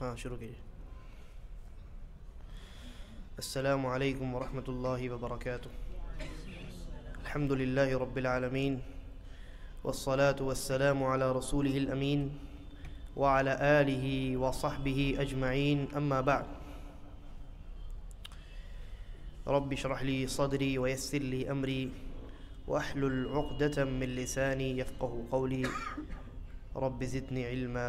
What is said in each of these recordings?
ہاں شروع کیجیے. السلام علیکم ورحمۃ اللہ وبرکاتہ. الحمد للہ رب العالمین والصلاة والسلام علی رسولہ الامین وعلی آلہ وصحبہ اجمعین. اما بعد. رب اشرح لی صدری ویسر لی امری واحلل عقدۃ من لسانی یفقهوا قولی. رب زدنی علما.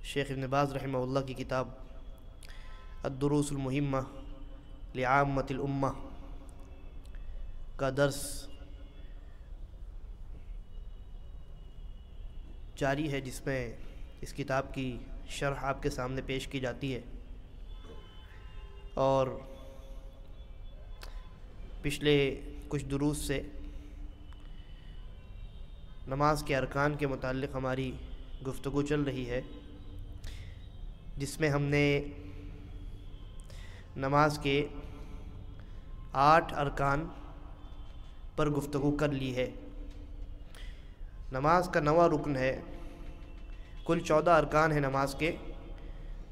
شیخ ابن باز رحمہ اللہ کی کتاب الدروس المہمہ لعامۃ الامہ کا درس جاری ہے، جس میں اس کتاب کی شرح آپ کے سامنے پیش کی جاتی ہے. اور پچھلے کچھ دروس سے نماز کے ارکان کے متعلق ہماری گفتگو چل رہی ہے، جس میں ہم نے نماز کے 8 ارکان پر گفتگو کر لی ہے. نماز کا 9واں رکن ہے. کل 14 ارکان ہیں نماز کے،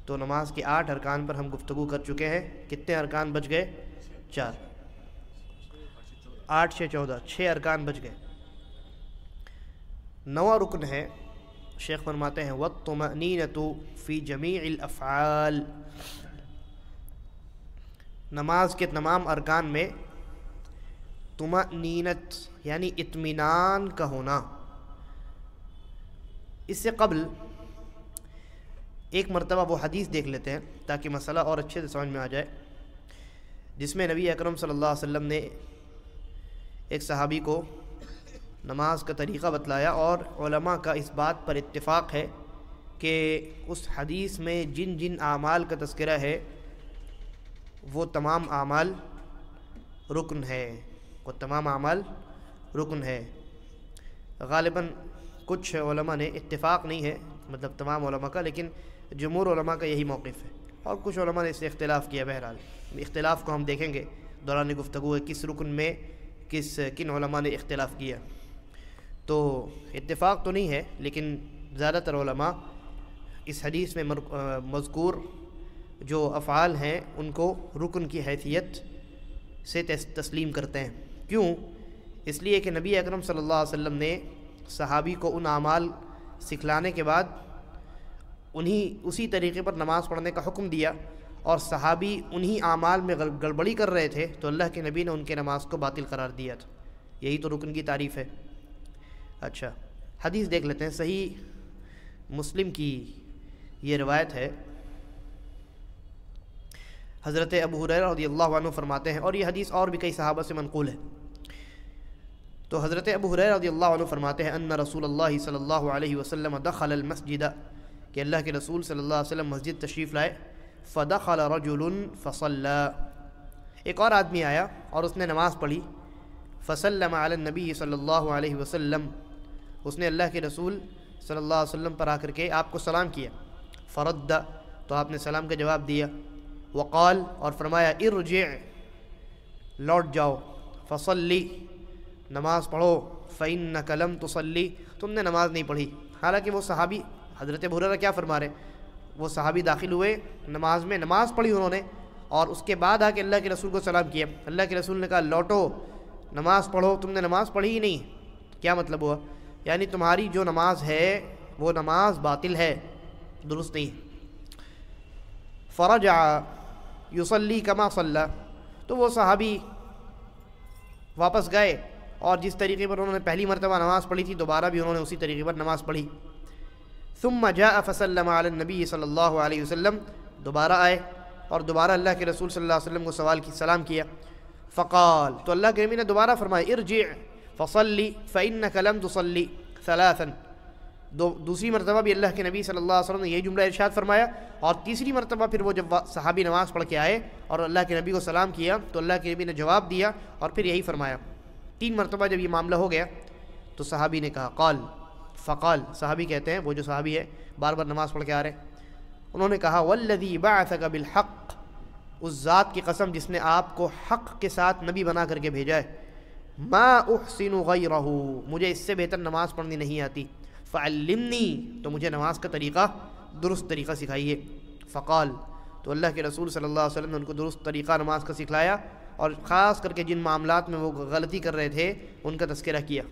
تو نماز کے 8 ارکان پر ہم گفتگو کر چکے ہیں. کتنے ارکان بچ گئے؟ 4. 8 سے 14، 6 ارکان بچ گئے. 9واں رکن ہے. شیخ فرماتے ہیں وَالطُّمَأْنِينَةُ فِي جَمِيعِ الْأَفْعَالِ. نماز کے تمام ارکان میں طمأنینت یعنی اطمینان کا ہونا. اس سے قبل ایک مرتبہ وہ حدیث دیکھ لیتے ہیں تاکہ مسئلہ اور اچھے سے سمجھ میں آ جائے، جس میں نبی اکرم صلی اللہ علیہ وسلم نے ایک صحابی کو نماز کا طریقہ بتلایا، اور علماء کا اس بات پر اتفاق ہے کہ اس حدیث میں جن جن اعمال کا تذکرہ ہے وہ تمام اعمال رکن ہے. وہ تمام اعمال رکن ہے. غالباً کچھ علماء نے، اتفاق نہیں ہے مطلب تمام علماء کا، لیکن جمہور علماء کا یہی موقف ہے، اور کچھ علماء نے اس سے اختلاف کیا. بہرحال اختلاف کو ہم دیکھیں گے دوران گفتگو ہے، کس رکن میں کن علماء نے اختلاف کیا. تو اتفاق تو نہیں ہے، لیکن زیادہ تر علماء اس حدیث میں مذکور جو افعال ہیں ان کو رکن کی حیثیت سے تسلیم کرتے ہیں. کیوں؟ اس لیے کہ نبی اکرم صلی اللہ علیہ وسلم نے صحابی کو ان اعمال سکھلانے کے بعد اسی طریقے پر نماز پڑھنے کا حکم دیا، اور صحابی انہی اعمال میں گڑبڑی کر رہے تھے تو اللہ کے نبی نے ان کے نماز کو باطل قرار دیا تھا. یہی تو رکن کی تعریف ہے. اچھا، حدیث دیکھ لیتے ہیں. صحیح مسلم کی یہ روایت ہے. حضرت ابو ہریرہ رضی اللہ عنہ فرماتے ہیں، اور یہ حدیث اور بھی کئی صحابہ سے منقول ہے. تو حضرت ابو ہریرہ رضی اللہ عنہ فرماتے ہیں ان رسول اللہ صلی اللہ علیہ وسلم دخل المسجد، کہ اللہ کے رسول صلی اللہ علیہ وسلم مسجد تشریف لائے. فدخل رجل فصلى، ایک اور آدمی آیا اور اس نے نماز پڑھی. فسلم علی النبی صلی اللہ علیہ وسلم، اس نے اللہ کے رسول صلی اللہ علیہ وسلم پر آ کر کے آپ کو سلام کیا. فرد، تو آپ نے سلام کا جواب دیا. وقال، اور فرمایا ارجع، لوٹ جاؤ. فصلی، نماز پڑھو. فإنک لم تصلی، تم نے نماز نہیں پڑھی. حالانکہ وہ صحابی حضرت ابو ہریرہ کیا فرما رہے، وہ صحابی داخل ہوئے نماز میں، نماز پڑھی انہوں نے، اور اس کے بعد آ کے اللہ کے رسول کو سلام کیا. اللہ کے رسول نے کہا لوٹو، نماز پڑھو، تم نے نماز پڑھی ہی نہیں. کیا مطلب ہوا؟ یعنی تمہاری جو نماز ہے وہ نماز باطل ہے، درست نہیں. فرجع یصلی کما صلی، تو وہ صحابی واپس گئے، اور جس طریقے پر انہوں نے پہلی مرتبہ نماز پڑھی تھی دوبارہ بھی انہوں نے اسی طریقے پر نماز پڑھی. ثم جاء فسلم علی النبی صلی اللہ علیہ وسلم، دوبارہ آئے اور دوبارہ اللہ کے رسول صلی اللہ علیہ وسلم کو سلام کیا. فقال، تو اللہ کے نبی نے دوبارہ فرمایا ارجع فصلی فإنک لم تصلی ثلاثا. دوسری مرتبہ بھی اللہ کے نبی صلی اللہ علیہ وسلم نے یہی جملہ ارشاد فرمایا، اور تیسری مرتبہ پھر وہ جب صحابی نماز پڑھ کے آئے اور اللہ کے نبی کو سلام کیا تو اللہ کے نبی نے جواب دیا اور پھر یہی فرمایا. 3 مرتبہ جب یہ معاملہ ہو گیا تو صحابی نے کہا فقال، صحابی کہتے ہیں وہ جو صحابی ہے بار بار نماز پڑھ کے آ رہے ہیں، انہوں نے کہا والذی بعثک بالحق، اس ذات کی قسم جس نے آپ کو حق کے ساتھ نبی بنا کر کے بھیجا ہے، ما احسن غیرہ، مجھے اس سے بہتر نماز پڑھنی نہیں آتی، فعلمنی، تو مجھے نماز کا طریقہ درست طریقہ سکھائیے۔ فقال، تو اللہ کے رسول صلی اللہ علیہ وسلم نے ان کو درست طریقہ نماز کا سکھلایا، اور خاص کر کے جن معاملات میں وہ غلطی کر رہے تھے ان کا تذکرہ کیا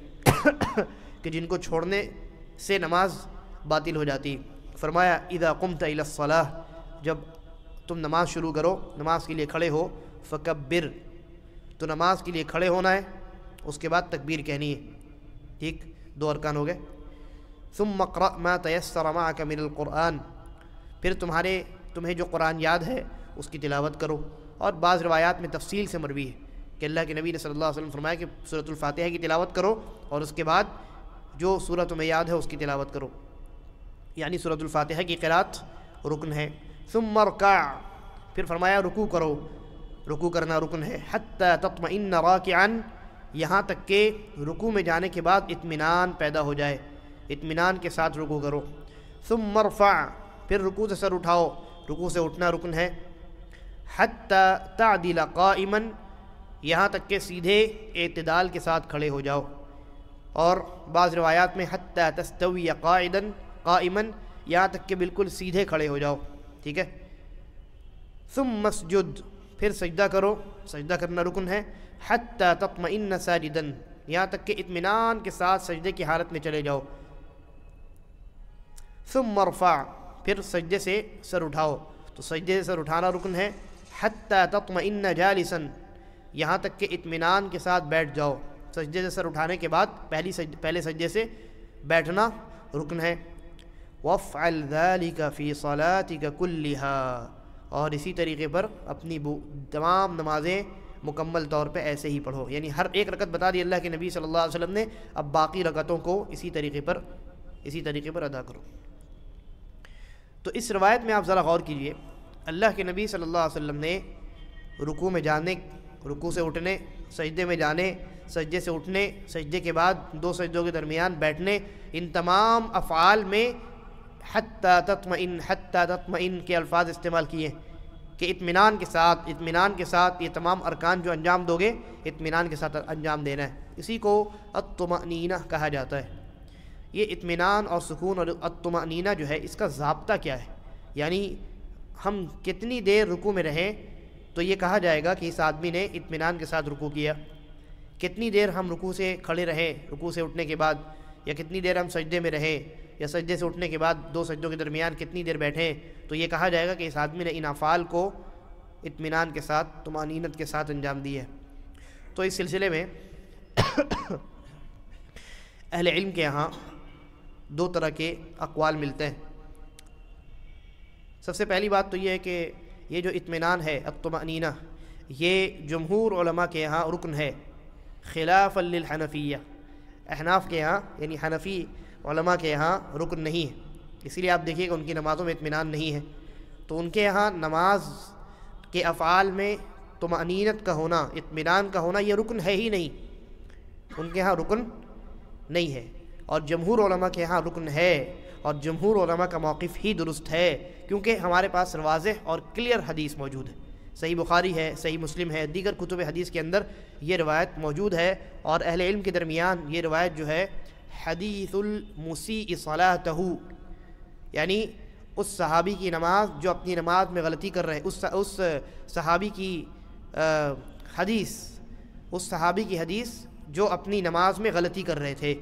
کہ جن کو چھوڑنے سے نماز باطل ہو جاتی۔ فرمایا اذا قمت الى الصلاة، جب تم نماز شروع کرو، نماز کے لیے کھڑے ہو، فکبر، تو نماز کے لیے کھڑے ہونا ہے، اس کے بعد تکبیر کہنی ہے، ٹھیک، 2 ارکان ہو گئے۔ ثم اقرأ ما تيسر معك من القرآن، پھر تمہیں جو قرآن یاد ہے اس کی تلاوت کرو، اور بعض روایات میں تفصیل سے مروی ہے کہ اللہ کے نبی نے صلی اللہ علیہ وسلم فرمایا کہ سورۃ الفاتحہ کی تلاوت کرو، اور اس کے بعد جو سورۃ تمہیں یاد ہے اس کی تلاوت کرو، یعنی سورۃ الفاتحہ کی قرات رکن ہے۔ ثم ارکع، پھر فرمایا رکوع کرو، رکوع کرنا رکن ہے۔ حتی تطمئن راکعا، یہاں تک کہ رکوع میں جانے کے بعد اطمینان پیدا ہو جائے، اطمینان کے ساتھ رکوع کرو۔ ثم ارفع، پھر رکوع سے سر اٹھاؤ، رکوع سے اٹھنا رکن ہے۔ حتی تعدل قائما، یہاں تک کہ سیدھے اعتدال کے ساتھ کھڑے ہو جاؤ، اور بعض روایات میں حتی تستوی قائما، یہاں تک کہ بالکل سیدھے کھڑے ہو جاؤ، ٹھیک ہے۔ ثم اسجد، پھر سجدہ کرو، سجدہ کرنا رکن ہے۔ حتی تطمئن ساجدا، یہاں تک کہ اطمینان کے ساتھ سجدے کی حالت میں چلے جاؤ۔ ثم ارفع، پھر سجدے سے سر اٹھاؤ، تو سجدے سے سر اٹھانا رکن ہے۔ حتی تطمئن جالسا، یہاں تک کہ اطمینان کے ساتھ بیٹھ جاؤ، سجدے سے سر اٹھانے کے بعد پہلے سجدے سے بیٹھنا رکن ہے۔ وافعل ذلك في صلاتك كلها، اور اسی طریقے پر اپنی تمام نمازیں مکمل طور پہ ایسے ہی پڑھو، یعنی ہر ایک رکعت بتا دی اللہ کے نبی صلی اللہ علیہ وسلم نے، اب باقی رکعتوں کو اسی طریقے پر ادا کرو۔ تو اس روایت میں آپ ذرا غور کیجئے، اللہ کے نبی صلی اللہ علیہ وسلم نے رکوع میں جانے، رکوع سے اٹھنے، سجدے میں جانے، سجدے سے اٹھنے، سجدے کے بعد 2 سجدوں کے درمیان بیٹھنے، ان تمام افعال میں حتی تطمئن کے الفاظ استعمال کیے کہ اطمینان کے ساتھ یہ تمام ارکان جو انجام دو گے، اطمینان کے ساتھ انجام دینا ہے، اسی کو الطمأنینہ کہا جاتا ہے۔ یہ اطمینان اور سکون اور الطمأنینہ جو ہے، اس کا ضابطہ کیا ہے، یعنی ہم کتنی دیر رکوع میں رہیں تو یہ کہا جائے گا کہ اس آدمی نے اطمینان کے ساتھ رکوع کیا، کتنی دیر ہم رکوع سے کھڑے رہیں رکوع سے اٹھنے کے بعد، یا کتنی دیر ہم سجدے میں رہیں، یا سجدے سے اٹھنے کے بعد 2 سجدوں کے درمیان کتنی دیر بیٹھیں، تو یہ کہا جائے گا کہ اس آدمی نے ان افعال کو اطمینان کے ساتھ، طمأنینت کے ساتھ انجام دی ہے۔ تو اس سلسلے میں اہل علم کے یہاں 2 طرح کے اقوال ملتے ہیں۔ سب سے پہلی بات تو یہ ہے کہ یہ جو اطمینان ہے، الطمأنینہ، یہ جمہور علماء کے یہاں رکن ہے، خلافا للحنفیہ، احناف کے یہاں یعنی حنفی علماء کے یہاں رکن نہیں ہے، اسی لیے آپ دیکھیے کہ ان کی نمازوں میں اطمینان نہیں ہے۔ تو ان کے یہاں نماز کے افعال میں طمأنینت کا ہونا، اطمینان کا ہونا، یہ رکن ہے ہی نہیں، ان کے یہاں رکن نہیں ہے، اور جمہور علماء کے یہاں رکن ہے، اور جمہور علماء کا موقف ہی درست ہے، کیونکہ ہمارے پاس واضح اور کلیئر حدیث موجود ہے، صحیح بخاری ہے، صحیح مسلم ہے، دیگر کتب حدیث کے اندر یہ روایت موجود ہے، اور اہل علم کے درمیان یہ روایت جو ہے حدیث المسیء صلاتہ، یعنی اس صحابی کی نماز جو اپنی نماز میں غلطی کر رہے، اس صحابی کی حدیث، اس صحابی کی حدیث جو اپنی نماز میں غلطی کر رہے تھے،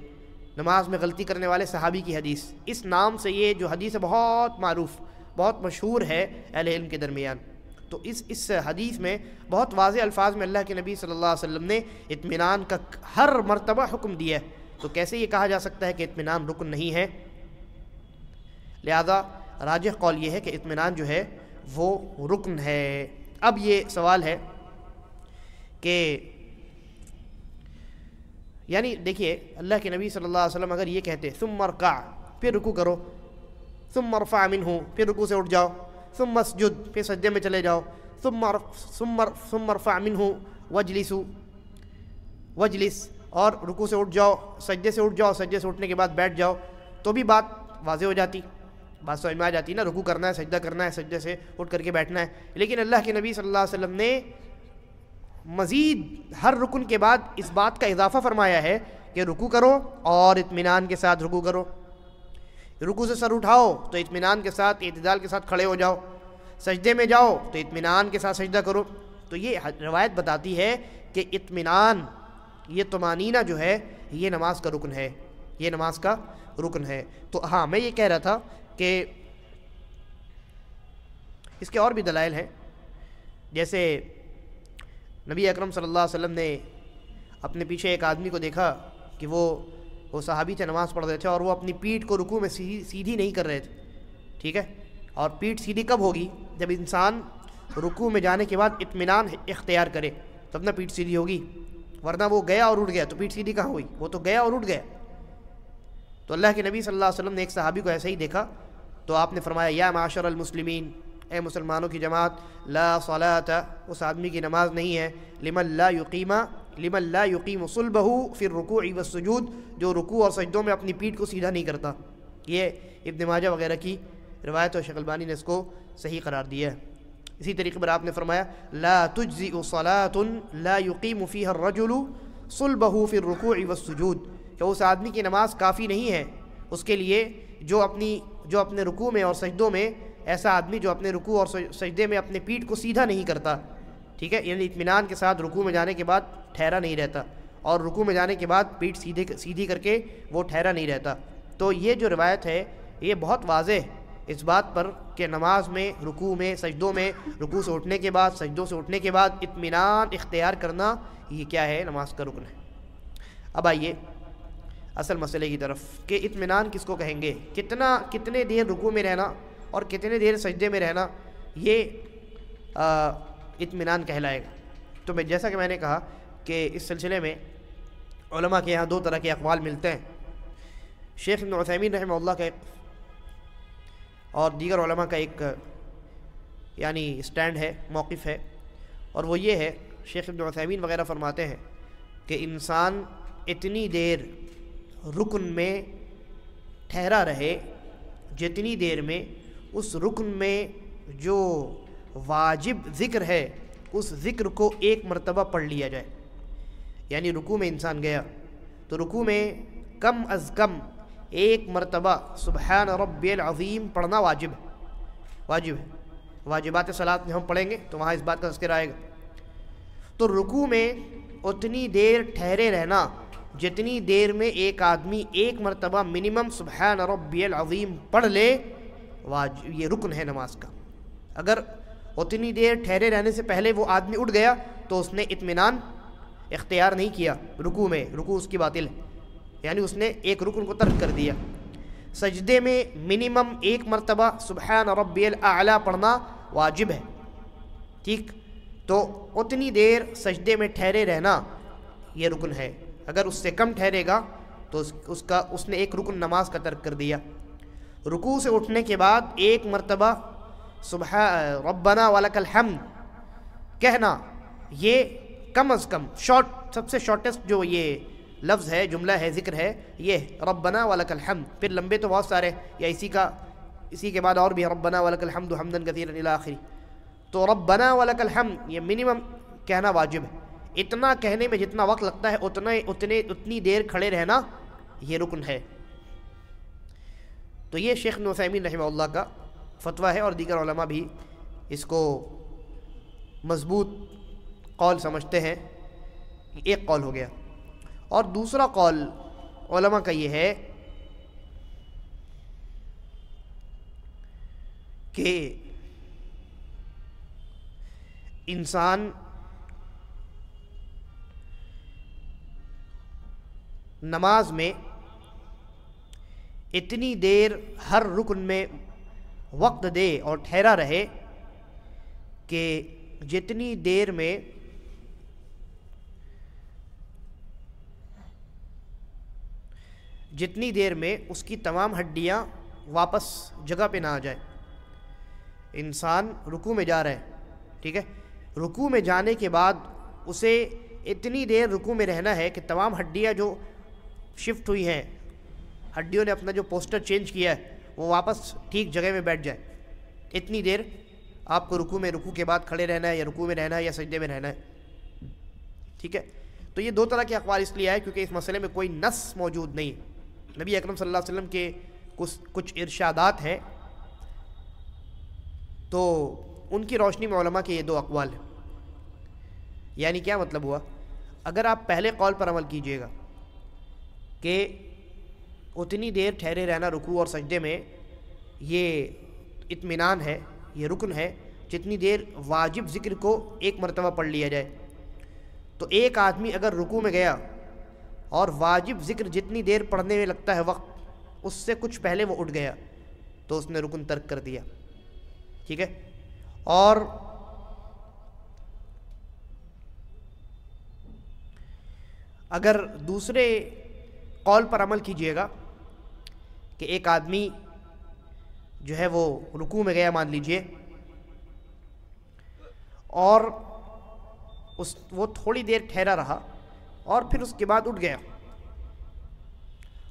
نماز میں غلطی کرنے والے صحابی کی حدیث، اس نام سے یہ جو حدیث ہے بہت معروف، بہت مشہور ہے اہل علم کے درمیان۔ تو اس حدیث میں بہت واضح الفاظ میں اللہ کے نبی صلی اللہ علیہ وسلم نے اطمینان کا ہر مرتبہ حکم دیا ہے، تو کیسے یہ کہا جا سکتا ہے کہ اطمینان رکن نہیں ہے؟ لہذا راجح قول یہ ہے کہ اطمینان جو ہے وہ رکن ہے۔ اب یہ سوال ہے کہ یعنی دیکھیے اللہ کے نبی صلی اللہ علیہ وسلم اگر یہ کہتے ثم ارکع، پھر رکوع کرو، ثم ارفع منہ، پھر رکوع سے اٹھ جاؤ، ثم اسجد، پھر سجدے میں چلے جاؤ، ثم ارفع منہ واجلس، اور رکوع سے اٹھ جاؤ، سجدے سے اٹھ جاؤ، سجدے سے اٹھنے کے بعد بیٹھ جاؤ، تو بھی بات واضح ہو جاتی، بات سمجھ میں آ جاتی نا، رکوع کرنا ہے، سجدہ کرنا ہے، سجدے سے اٹھ کر کے بیٹھنا ہے۔ لیکن اللہ کے نبی صلی اللہ علیہ وسلم نے مزید ہر رکن کے بعد اس بات کا اضافہ فرمایا ہے کہ رکوع کرو اور اطمینان کے ساتھ رکوع کرو، رکوع سے سر اٹھاؤ تو اطمینان کے ساتھ اعتدال کے ساتھ کھڑے ہو جاؤ، سجدے میں جاؤ تو اطمینان کے ساتھ سجدہ کرو۔ تو یہ روایت بتاتی ہے کہ اطمینان، یہ طمانینہ جو ہے یہ نماز کا رکن ہے، یہ نماز کا رکن ہے۔ تو ہاں میں یہ کہہ رہا تھا کہ اس کے اور بھی دلائل ہیں، جیسے نبی اکرم صلی اللہ علیہ وسلم نے اپنے پیچھے ایک آدمی کو دیکھا کہ وہ صحابی تھے، نماز پڑھ رہے تھے اور وہ اپنی پیٹھ کو رکوع میں سیدھی نہیں کر رہے تھے، ٹھیک ہے؟ اور پیٹھ سیدھی کب ہوگی؟ جب انسان رکوع میں جانے کے بعد اطمینان اختیار کرے تب نہ پیٹھ سیدھی ہوگی، ورنہ وہ گیا اور اٹھ گیا تو پیٹھ سیدھی کہاں ہوئی؟ وہ تو گیا اور اٹھ گیا۔ تو اللہ کے نبی صلی اللہ علیہ وسلم نے ایک صحابی کو ایسے ہی دیکھا تو آپ نے فرمایا یا معاشر المسلمین، اے مسلمانوں کی جماعت، لا صلاۃ، اس آدمی کی نماز نہیں ہے، لمن لا یقیم صلبہ فی الرکوع والسجود، جو رکوع اور سجدوں میں اپنی پیٹھ کو سیدھا نہیں کرتا۔ یہ ابن ماجہ وغیرہ کی روایت، اور شیخ البانی نے اس کو صحیح قرار دیا ہے۔ اسی طریقے پر آپ نے فرمایا لا تجزئ صلاۃ لا یقیم فیہا الرجل صلبہ فی الرکوع والسجود، کہ اس آدمی کی نماز کافی نہیں ہے اس کے لیے جو اپنے رکوع میں اور سجدوں میں، ایسا آدمی جو اپنے رکوع اور سجدے میں اپنے پیٹھ کو سیدھا نہیں کرتا، ٹھیک ہے؟ یعنی اطمینان کے ساتھ رکوع میں جانے کے بعد ٹھہرا نہیں رہتا، اور رکوع میں جانے کے بعد پیٹھ سیدھی کر کے وہ ٹھہرا نہیں رہتا۔ تو یہ جو روایت ہے یہ بہت واضح اس بات پر کہ نماز میں، رکوع میں، سجدوں میں، رکوع سے اٹھنے کے بعد، سجدوں سے اٹھنے کے بعد اطمینان اختیار کرنا یہ کیا ہے؟ نماز کا رکن ہے۔ اب آئیے اصل مسئلے کی طرف کہ اطمینان کس کو کہیں گے؟ کتنے دیر رکوع میں رہنا اور کتنے دیر سجدے میں رہنا یہ اطمینان کہلائے گا؟ تو جیسا کہ میں نے کہا کہ اس سلسلے میں علماء کے یہاں دو طرح کے اقوال ملتے ہیں۔ شیخ ابن عثیمین رحمہ اللہ کا ایک اور دیگر علماء کا ایک یعنی سٹینڈ ہے، موقف ہے، اور وہ یہ ہے، شیخ ابن عثیمین وغیرہ فرماتے ہیں کہ انسان اتنی دیر رکن میں ٹھہرا رہے جتنی دیر میں اس رکن میں جو واجب ذکر ہے اس ذکر کو ایک مرتبہ پڑھ لیا جائے۔ یعنی رکوع میں انسان گیا تو رکوع میں کم از کم ایک مرتبہ سبحان ربی العظیم پڑھنا واجب ہے۔ واجبات صلاۃ میں ہم پڑھیں گے تو وہاں اس بات کا تذکرہ آئے گا۔ تو رکوع میں اتنی دیر ٹھہرے رہنا جتنی دیر میں ایک آدمی ایک مرتبہ منیمم سبحان ربی العظیم پڑھ لے، یہ رکن ہے نماز کا۔ اگر اتنی دیر ٹھہرے رہنے سے پہلے وہ آدمی اٹھ گیا تو اس نے اطمینان اختیار نہیں کیا رکوع میں، رکوع اس کی باطل ہے، یعنی اس نے ایک رکن کو ترک کر دیا۔ سجدے میں منیمم ایک مرتبہ سبحان ربی الاعلی پڑھنا واجب ہے، ٹھیک؟ تو اتنی دیر سجدے میں ٹھہرے رہنا یہ رکن ہے۔ اگر اس سے کم ٹھہرے گا تو اس نے ایک رکن نماز کا ترک کر دیا۔ رکوع سے اٹھنے کے بعد ایک مرتبہ سبحان ربنا ولک الحمد کہنا، یہ کم از کم سب سے شارٹیسٹ جو یہ لفظ ہے، جملہ ہے، ذکر ہے، یہ ربنا ولک الحمد۔ پھر لمبے تو بہت سارے، یا اسی کے بعد اور بھی ربنا ولک الحمد حمدا کثیرا الی آخری۔ تو ربنا ولک الحمد یہ منیمم کہنا واجب ہے۔ اتنا کہنے میں جتنا وقت لگتا ہے اتنی دیر کھڑے رہنا یہ رکن ہے۔ تو یہ شیخ ابن عثیمین رحمہ اللہ کا فتویٰ ہے، اور دیگر علماء بھی اس کو مضبوط قول سمجھتے ہیں۔ ایک قول ہو گیا، اور دوسرا قول علماء کا یہ ہے کہ انسان نماز میں اتنی دیر ہر رکن میں وقت دے اور ٹھہرا رہے کہ جتنی دیر میں اس کی تمام ہڈیاں واپس جگہ پہ نہ آ جائے۔ انسان رکوع میں جا رہا ہے، ٹھیک ہے؟ رکوع میں جانے کے بعد اسے اتنی دیر رکوع میں رہنا ہے کہ تمام ہڈیاں جو شفٹ ہوئی ہیں، ہڈیوں نے اپنا جو پوسٹر چینج کیا ہے وہ واپس ٹھیک جگہ میں بیٹھ جائے۔ اتنی دیر آپ کو رکوع کے بعد کھڑے رہنا ہے، یا رکوع میں رہنا ہے، یا سجدے میں رہنا ہے۔ ٹھیک ہے. تو یہ دو طرح کے اقوال اس لیے آئے کیونکہ اس مسئلے میں کوئی نص موجود نہیں ہے. نبی اکرم صلی اللہ علیہ وسلم کے کچھ ارشادات ہیں، تو ان کی روشنی میں علماء کے یہ دو اقوال ہیں. یعنی کیا مطلب ہوا؟ اگر آپ پہلے قول پر عمل کیجئے گا کہ اتنی دیر ٹھہرے رہنا رکوع اور سجدے میں یہ اطمینان ہے، یہ رکن ہے، جتنی دیر واجب ذکر کو ایک مرتبہ پڑھ لیا جائے. تو ایک آدمی اگر رکوع میں گیا اور واجب ذکر جتنی دیر پڑھنے میں لگتا ہے وقت، اس سے کچھ پہلے وہ اٹھ گیا تو اس نے رکن ترک کر دیا. ٹھیک ہے. اور اگر دوسرے قول پر عمل کیجئے گا کہ ایک آدمی جو ہے وہ رکوع میں گیا مان لیجئے، اور وہ تھوڑی دیر ٹھہرا رہا اور پھر اس کے بعد اٹھ گیا،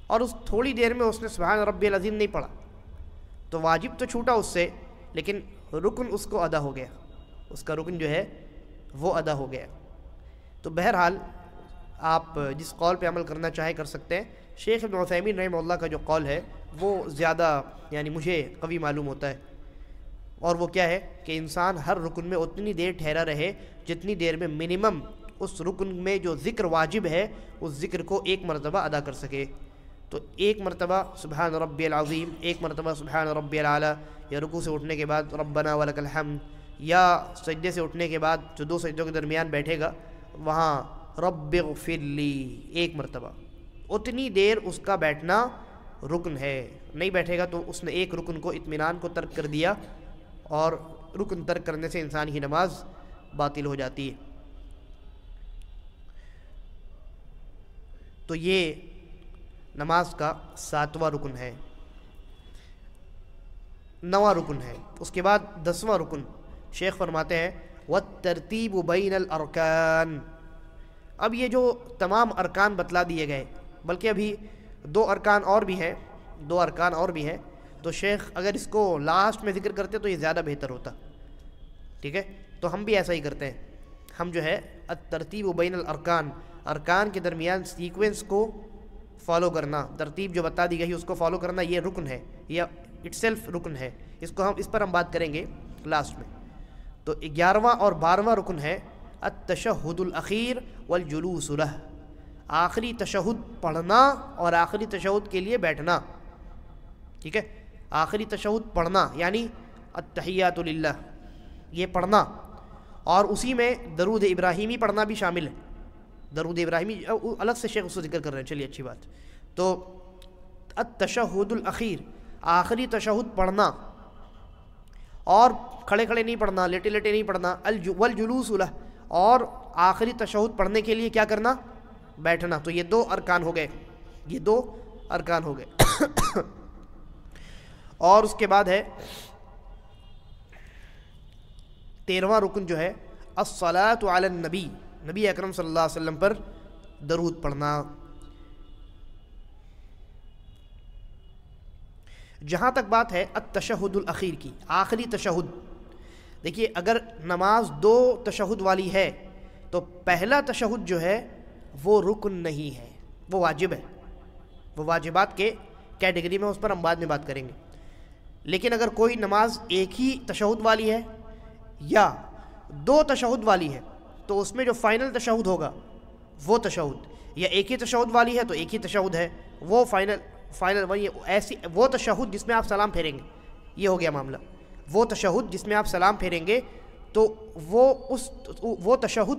اور اس تھوڑی دیر میں اس نے سبحان ربی العظیم نہیں پڑھا، تو واجب تو چھوٹا اس سے، لیکن رکن اس کو ادا ہو گیا، اس کا رکن جو ہے وہ ادا ہو گیا. تو بہرحال آپ جس قول پہ عمل کرنا چاہے کر سکتے ہیں. شیخ ابن عثیمین رحمہ اللہ کا جو قول ہے وہ زیادہ یعنی مجھے قوی معلوم ہوتا ہے، اور وہ کیا ہے کہ انسان ہر رکن میں اتنی دیر ٹھہرا رہے جتنی دیر میں منیمم اس رکن میں جو ذکر واجب ہے اس ذکر کو ایک مرتبہ ادا کر سکے. تو ایک مرتبہ سبحان ربی العظیم، ایک مرتبہ سبحان ربی الاعلیٰ، یا رکوع سے اٹھنے کے بعد ربنا ولک الحمد، یا سجدے سے اٹھنے کے بعد جو دو سجدوں کے درمیان بیٹھے گا وہاں رب اغفر لی ایک مرتبہ. اتنی دیر اس کا بیٹھنا رکن ہے. نہیں بیٹھے گا تو اس نے ایک رکن کو اطمینان کو ترک کر دیا، اور رکن ترک کرنے سے انسان کی نماز باطل ہو جاتی ہے. تو یہ نماز کا 7واں رکن ہے، 9واں رکن ہے. اس کے بعد 10واں رکن شیخ فرماتے ہیں وَالتَّرْتِيبُ بَيْنَ الْأَرْكَانِ. اب یہ جو تمام ارکان بتلا دیے گئے، بلکہ ابھی 2 ارکان اور بھی ہیں، 2 ارکان اور بھی ہیں، تو شیخ اگر اس کو لاسٹ میں ذکر کرتے تو یہ زیادہ بہتر ہوتا. ٹھیک ہے. تو ہم بھی ایسا ہی کرتے ہیں. ہم جو ہے الترتیب بین الارکان، ارکان کے درمیان سیکوینس کو فالو کرنا، ترتیب جو بتا دی گئی اس کو فالو کرنا، یہ رکن ہے، یہ اٹ سیلف رکن ہے. اس پر ہم بات کریں گے لاسٹ میں. تو 11واں اور 12واں رکن ہے التشہد الاخیر والجلوس لہ. آخری تشہد پڑھنا اور آخری تشہد کے لیے بیٹھنا. ٹھیک ہے. آخری تشہد پڑھنا یعنی التحیات للہ، یہ پڑھنا، اور اسی میں درود ابراہیمی پڑھنا بھی شامل ہے. درود ابراہیمی الگ سے شیخ اس کو ذکر کر رہے ہیں. چلیے اچھی بات. تو التشہد الاخیر، آخری تشہد پڑھنا، اور کھڑے کھڑے نہیں پڑھنا، لیٹے لیٹے نہیں پڑھنا. والجلوس لہ، اور آخری تشہد پڑھنے کے لیے کیا کرنا؟ بیٹھنا. تو یہ 2 ارکان ہو گئے، یہ 2 ارکان ہو گئے. اور اس کے بعد ہے 13واں رکن جو ہے الصلاۃ علی النبی، نبی اکرم صلی اللہ علیہ وسلم پر درود پڑھنا. جہاں تک بات ہے التشہد الاخیر کی، آخری تشہد، دیکھیے اگر نماز 2 تشہد والی ہے تو پہلا تشہد جو ہے وہ رکن نہیں ہے، وہ واجب ہے، وہ واجبات کے کیٹیگری میں، اس پر ہم بعد میں بات کریں گے. لیکن اگر کوئی نماز ایک ہی تشہد والی ہے یا 2 تشہد والی ہے تو اس میں جو فائنل تشہد ہوگا وہ تشہد، یا ایک ہی تشہد والی ہے تو ایک ہی تشہد ہے وہ فائنل ایسی وہ تشہد جس میں آپ سلام پھیریں گے. یہ ہو گیا معاملہ. وہ تشہد جس میں آپ سلام پھیریں گے تو وہ تشہد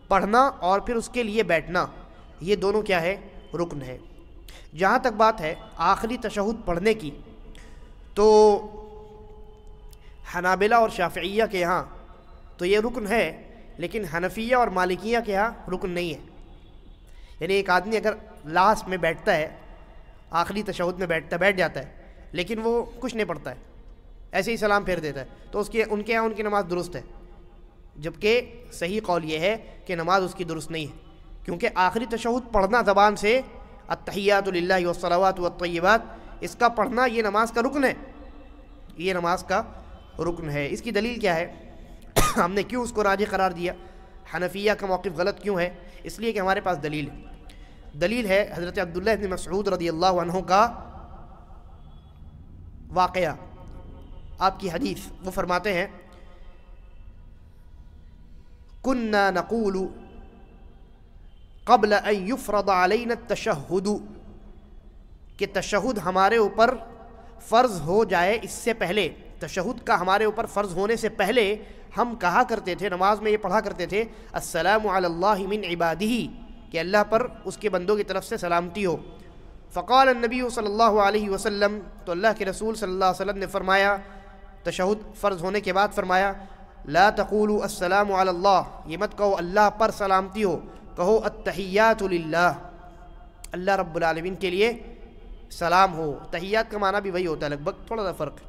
پڑھنا اور پھر اس کے لیے بیٹھنا، یہ دونوں کیا ہے؟ رکن ہے. جہاں تک بات ہے آخری تشہد پڑھنے کی، تو حنابلہ اور شافعیہ کے ہاں تو یہ رکن ہے، لیکن حنفیہ اور مالکیہ کے ہاں رکن نہیں ہے. یعنی ایک آدمی اگر لاسٹ میں بیٹھتا ہے، آخری تشہد میں بیٹھ جاتا ہے، لیکن وہ کچھ نہیں پڑھتا ہے، ایسے ہی سلام پھیر دیتا ہے، تو ان کے ہاں ان کی نماز درست ہے. جبکہ صحیح قول یہ ہے کہ نماز اس کی درست نہیں ہے، کیونکہ آخری تشہد پڑھنا زبان سے التحیات للہ والصلوات والطیبات، اس کا پڑھنا یہ نماز کا رکن ہے، یہ نماز کا رکن ہے. اس کی دلیل کیا ہے؟ ہم نے کیوں اس کو راجح قرار دیا؟ حنفیہ کا موقف غلط کیوں ہے؟ اس لیے کہ ہمارے پاس دلیل ہے. دلیل ہے حضرت عبداللہ بن مسعود رضی اللہ عنہ کا واقعہ، آپ کی حدیث. وہ فرماتے ہیں کننا نقول قبل ان یفرض علینا التشہد، کہ تشہد ہمارے اوپر فرض ہو جائے اس سے پہلے، تشہد کا ہمارے اوپر فرض ہونے سے پہلے ہم کہا کرتے تھے، نماز میں یہ پڑھا کرتے تھے السلام علی اللہ من عبادہ، کہ اللہ پر اس کے بندوں کی طرف سے سلامتی ہو. فقال النبی صلی اللہ علیہ وسلم، تو اللہ کے رسول صلی اللہ علیہ وسلم نے فرمایا تشہد فرض ہونے کے بعد فرمایا لا تقولوا السلام علی اللہ، یہ مت کہو اللہ پر سلامتی ہو، کہو التحیات للہ، اللہ رب العالمین کے لیے سلام ہو. تحیات کا معنی بھی وہی ہوتا ہے، لگ بھگ تھوڑا سا فرق.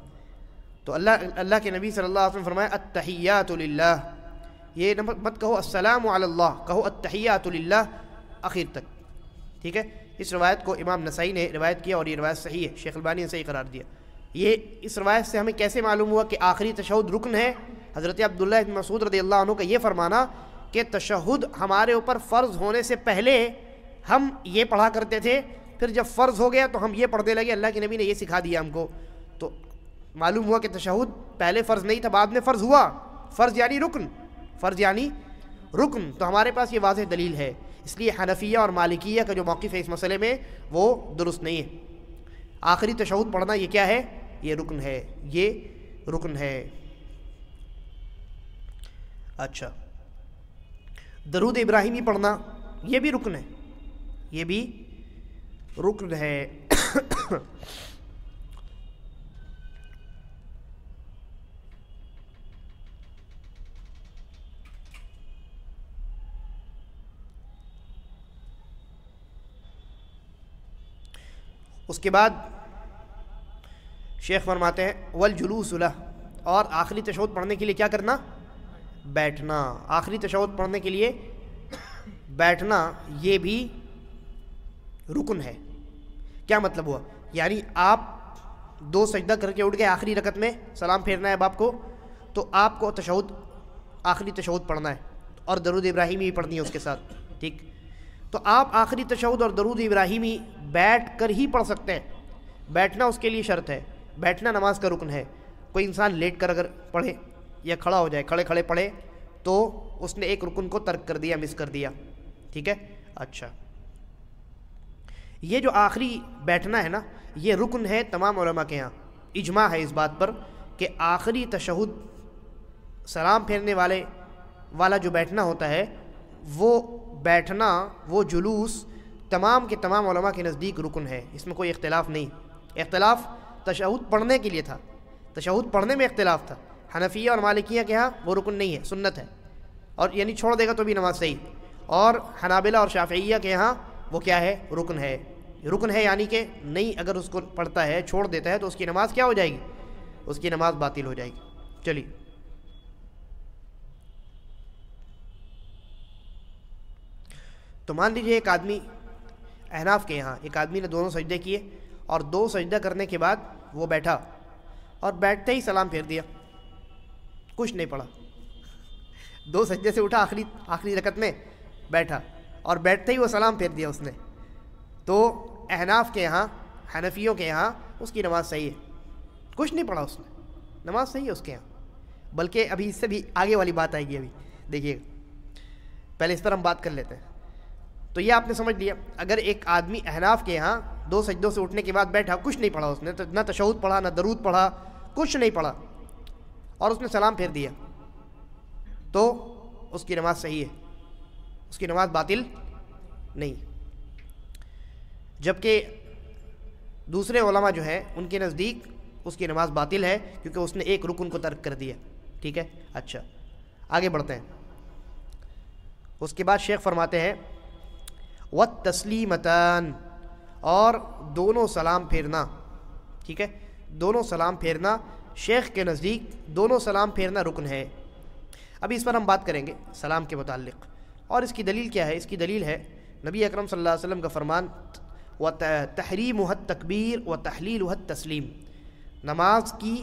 تو اللہ کے نبی صلی اللہ علیہ وسلم فرمایا التحیات للہ، یہ مت کہو السلام علی اللہ، کہو التحیات للہ آخر تک. ٹھیک ہے، اس روایت کو امام نسائی نے روایت کیا اور یہ روایت صحیح ہے، شیخ البانی نے صحیح قرار دیا. یہ اس روایت سے ہمیں کیسے معلوم ہوا کہ آخری تشہد رکن ہے؟ حضرت عبداللہ بن مسعود رضی اللہ عنہ کا یہ فرمانا کہ تشہد ہمارے اوپر فرض ہونے سے پہلے ہم یہ پڑھا کرتے تھے، پھر جب فرض ہو گیا تو ہم یہ پڑھنے لگے، اللہ کے نبی نے یہ سکھا دیا ہم کو. تو معلوم ہوا کہ تشہد پہلے فرض نہیں تھا، بعد میں فرض ہوا. فرض یعنی رکن، فرض یعنی رکن. تو ہمارے پاس یہ واضح دلیل ہے. اس لیے حنفیہ اور مالکیہ کا جو موقف ہے اس مسئلے میں وہ درست نہیں ہے. آخری تشہد پڑھنا یہ کیا ہے؟ یہ رکن ہے، یہ رکن ہے. اچھا، درود ابراہیمی پڑھنا یہ بھی رکن ہے، یہ بھی رکن ہے. اس کے بعد شیخ فرماتے ہیں والجلوس لہ، اور آخری تشہد پڑھنے کے لیے کیا کرنا؟ بیٹھنا. آخری تشہد پڑھنے کے لیے بیٹھنا یہ بھی رکن ہے. کیا مطلب ہوا؟ یعنی آپ 2 سجدہ کر کے اٹھ گئے آخری رکعت میں، سلام پھیرنا ہے اب آپ کو، تو آپ کو تشہد آخری تشہد پڑھنا ہے اور درود ابراہیمی بھی پڑھنی ہے اس کے ساتھ. ٹھیک، تو آپ آخری تشہد اور درود ابراہیمی بیٹھ کر ہی پڑھ سکتے ہیں. بیٹھنا اس کے لیے شرط ہے، بیٹھنا نماز کا رکن ہے. کوئی انسان لیٹ کر اگر پڑھے یا کھڑا ہو جائے، کھڑے کھڑے پڑھے، تو اس نے ایک رکن کو ترک کر دیا، مس کر دیا. ٹھیک ہے. اچھا، یہ جو آخری بیٹھنا ہے نا، یہ رکن ہے تمام علماء کے ہاں. اجماع ہے اس بات پر کہ آخری تشہد سلام پھیرنے والا جو بیٹھنا ہوتا ہے، وہ بیٹھنا، وہ جلوس تمام کے تمام علماء کے نزدیک رکن ہے. اس میں کوئی اختلاف نہیں. اختلاف تشہد پڑھنے کے لیے تھا، تشہد پڑھنے میں اختلاف تھا. حنفیہ اور مالکیہ کے ہاں وہ رکن نہیں ہے، سنت ہے، اور یعنی چھوڑ دے گا تو بھی نماز صحیح. اور حنابلہ اور شافعیہ کے ہاں وہ کیا ہے؟ رکن ہے. رکن ہے یعنی کہ نہیں، اگر اس کو پڑھتا ہے، چھوڑ دیتا ہے، تو اس کی نماز کیا ہو جائے گی؟ اس کی نماز باطل ہو جائے گی. چلیے، تو مان لیجئے ایک آدمی احناف کے یہاں، ایک آدمی نے دونوں سجدے کیے اور 2 سجدہ کرنے کے بعد وہ بیٹھا اور بیٹھتے ہی سلام پھیر دیا، کچھ نہیں پڑھا. 2 سجدے سے اٹھا آخری رکعت میں بیٹھا اور بیٹھتے ہی وہ سلام پھیر دیا اس نے. تو احناف کے یہاں، حنفیوں کے یہاں اس کی نماز صحیح ہے، کچھ نہیں پڑھا اس نے، نماز صحیح ہے اس کے یہاں. بلکہ ابھی اس سے بھی آگے والی بات آئے گی. ابھی دیکھیے، پہلے اس پر ہم بات کر لیتے ہیں. تو یہ آپ نے سمجھ لیا، اگر ایک آدمی احناف کے یہاں 2 سجدوں سے اٹھنے کے بعد بیٹھا، کچھ نہیں پڑھا اس نے، نہ تشہد پڑھا، نہ درود پڑھا، کچھ نہیں پڑھا، اور اس نے سلام پھیر دیا، تو اس کی نماز صحیح ہے، اس کی نماز باطل نہیں. جبکہ دوسرے علماء جو ہیں ان کے نزدیک اس کی نماز باطل ہے، کیونکہ اس نے ایک رکن کو ترک کر دیا. ٹھیک ہے. اچھا، آگے بڑھتے ہیں. اس کے بعد شیخ فرماتے ہیں والتسلیمتان، اور دونوں سلام پھیرنا. ٹھیک ہے، دونوں سلام پھیرنا شیخ کے نزدیک دونوں سلام پھیرنا رکن ہے. ابھی اس پر ہم بات کریں گے سلام کے متعلق. اور اس کی دلیل کیا ہے؟ اس کی دلیل ہے نبی اکرم صلی اللہ علیہ وسلم کا فرمان وَتَحْرِيمُهَا التَّكْبِيرُ وَتَحْلِيلُهَا التَّسْلِيمُ، نماز کی